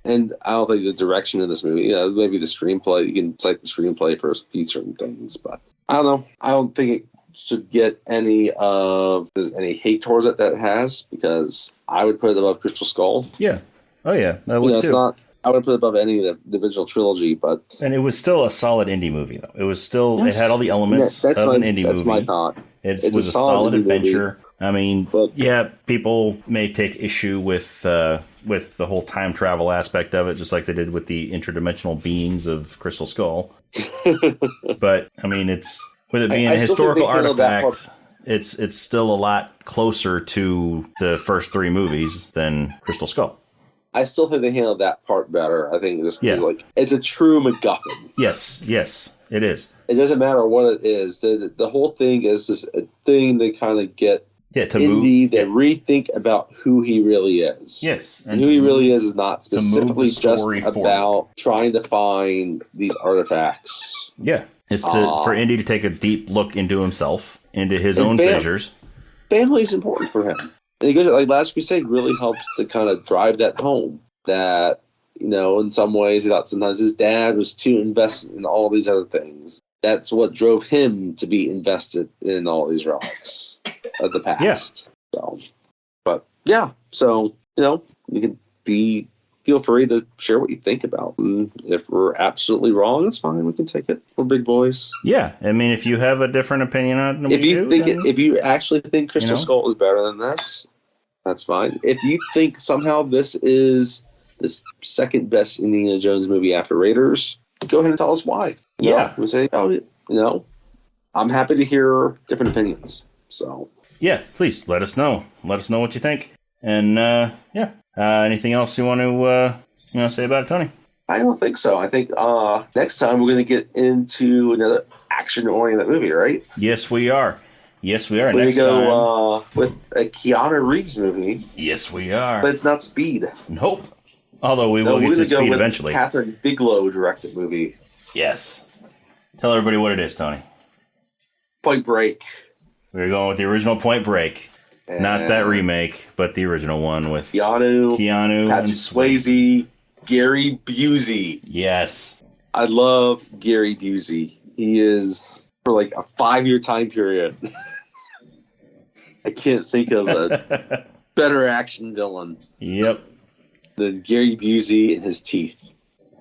And I don't think the direction of this movie, maybe the screenplay, you can cite the screenplay for a few certain things, but I don't know. I don't think it should get any hate towards it that it has, because I would put it above Crystal Skull. Yeah. Oh yeah. I would too. I would put it above any of the original trilogy, but... And it was still a solid indie movie, though. It was still... Yes. It had all the elements of an indie movie. That's my thought. It was a solid adventure. Movie. I mean, people may take issue with the whole time travel aspect of it, just like they did with the interdimensional beings of Crystal Skull. But, I mean, with it being a historical artifact, it's still a lot closer to the first 3 movies than Crystal Skull. I still think they handled that part better. I think it's it's a true MacGuffin. Yes, it is. It doesn't matter what it is. The whole thing is this thing to kind of get Indy to rethink about who he really is. Yes. And who he really is not specifically just about trying to find these artifacts. Yeah. It's for Indy to take a deep look into himself, into his own fissures. Family is important for him. And he goes, Last Crusade really helps to kind of drive that home. That, in some ways, he thought sometimes his dad was too invested in all these other things. That's what drove him to be invested in all these relics of the past. Yeah. So you can feel free to share what you think about. And if we're absolutely wrong, it's fine. We can take it. We're big boys. Yeah. I mean, if you have a different opinion on it, if you actually think Crystal Skull is better than this, that's fine. If you think somehow this is the second best Indiana Jones movie after Raiders, go ahead and tell us why. We say, I'm happy to hear different opinions. So yeah, please let us know. Let us know what you think. And anything else you want to say about it, Tony? I don't think so. I think next time we're going to get into another action-oriented movie, right? Yes, we are. We're going to go with a Keanu Reeves movie. Yes, we are. But it's not Speed. Nope. Although we will get to Speed eventually. Catherine Bigelow directed movie. Yes. Tell everybody what it is, Tony. Point Break. We're going with the original Point Break. And not that remake, but the original one with Keanu Patrick Swayze, Gary Busey. Yes. I love Gary Busey. He is for like a 5-year time period. I can't think of a better action villain. Yep. Than Gary Busey and his teeth.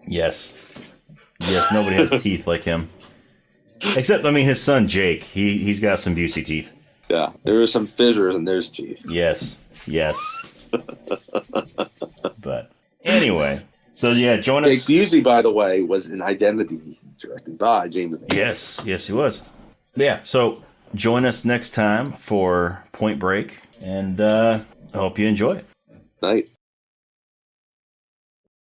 Yes. Yes, nobody has teeth like him. Except, I mean, his son Jake. He's got some Busey teeth. Yeah, there are some fissures in those teeth. Yes. Yes. But anyway, so yeah, join us. Jake Busey, by the way, was in Identity, directed by James. Yes, he was. Yeah, so join us next time for Point Break, and I hope you enjoy it. Night.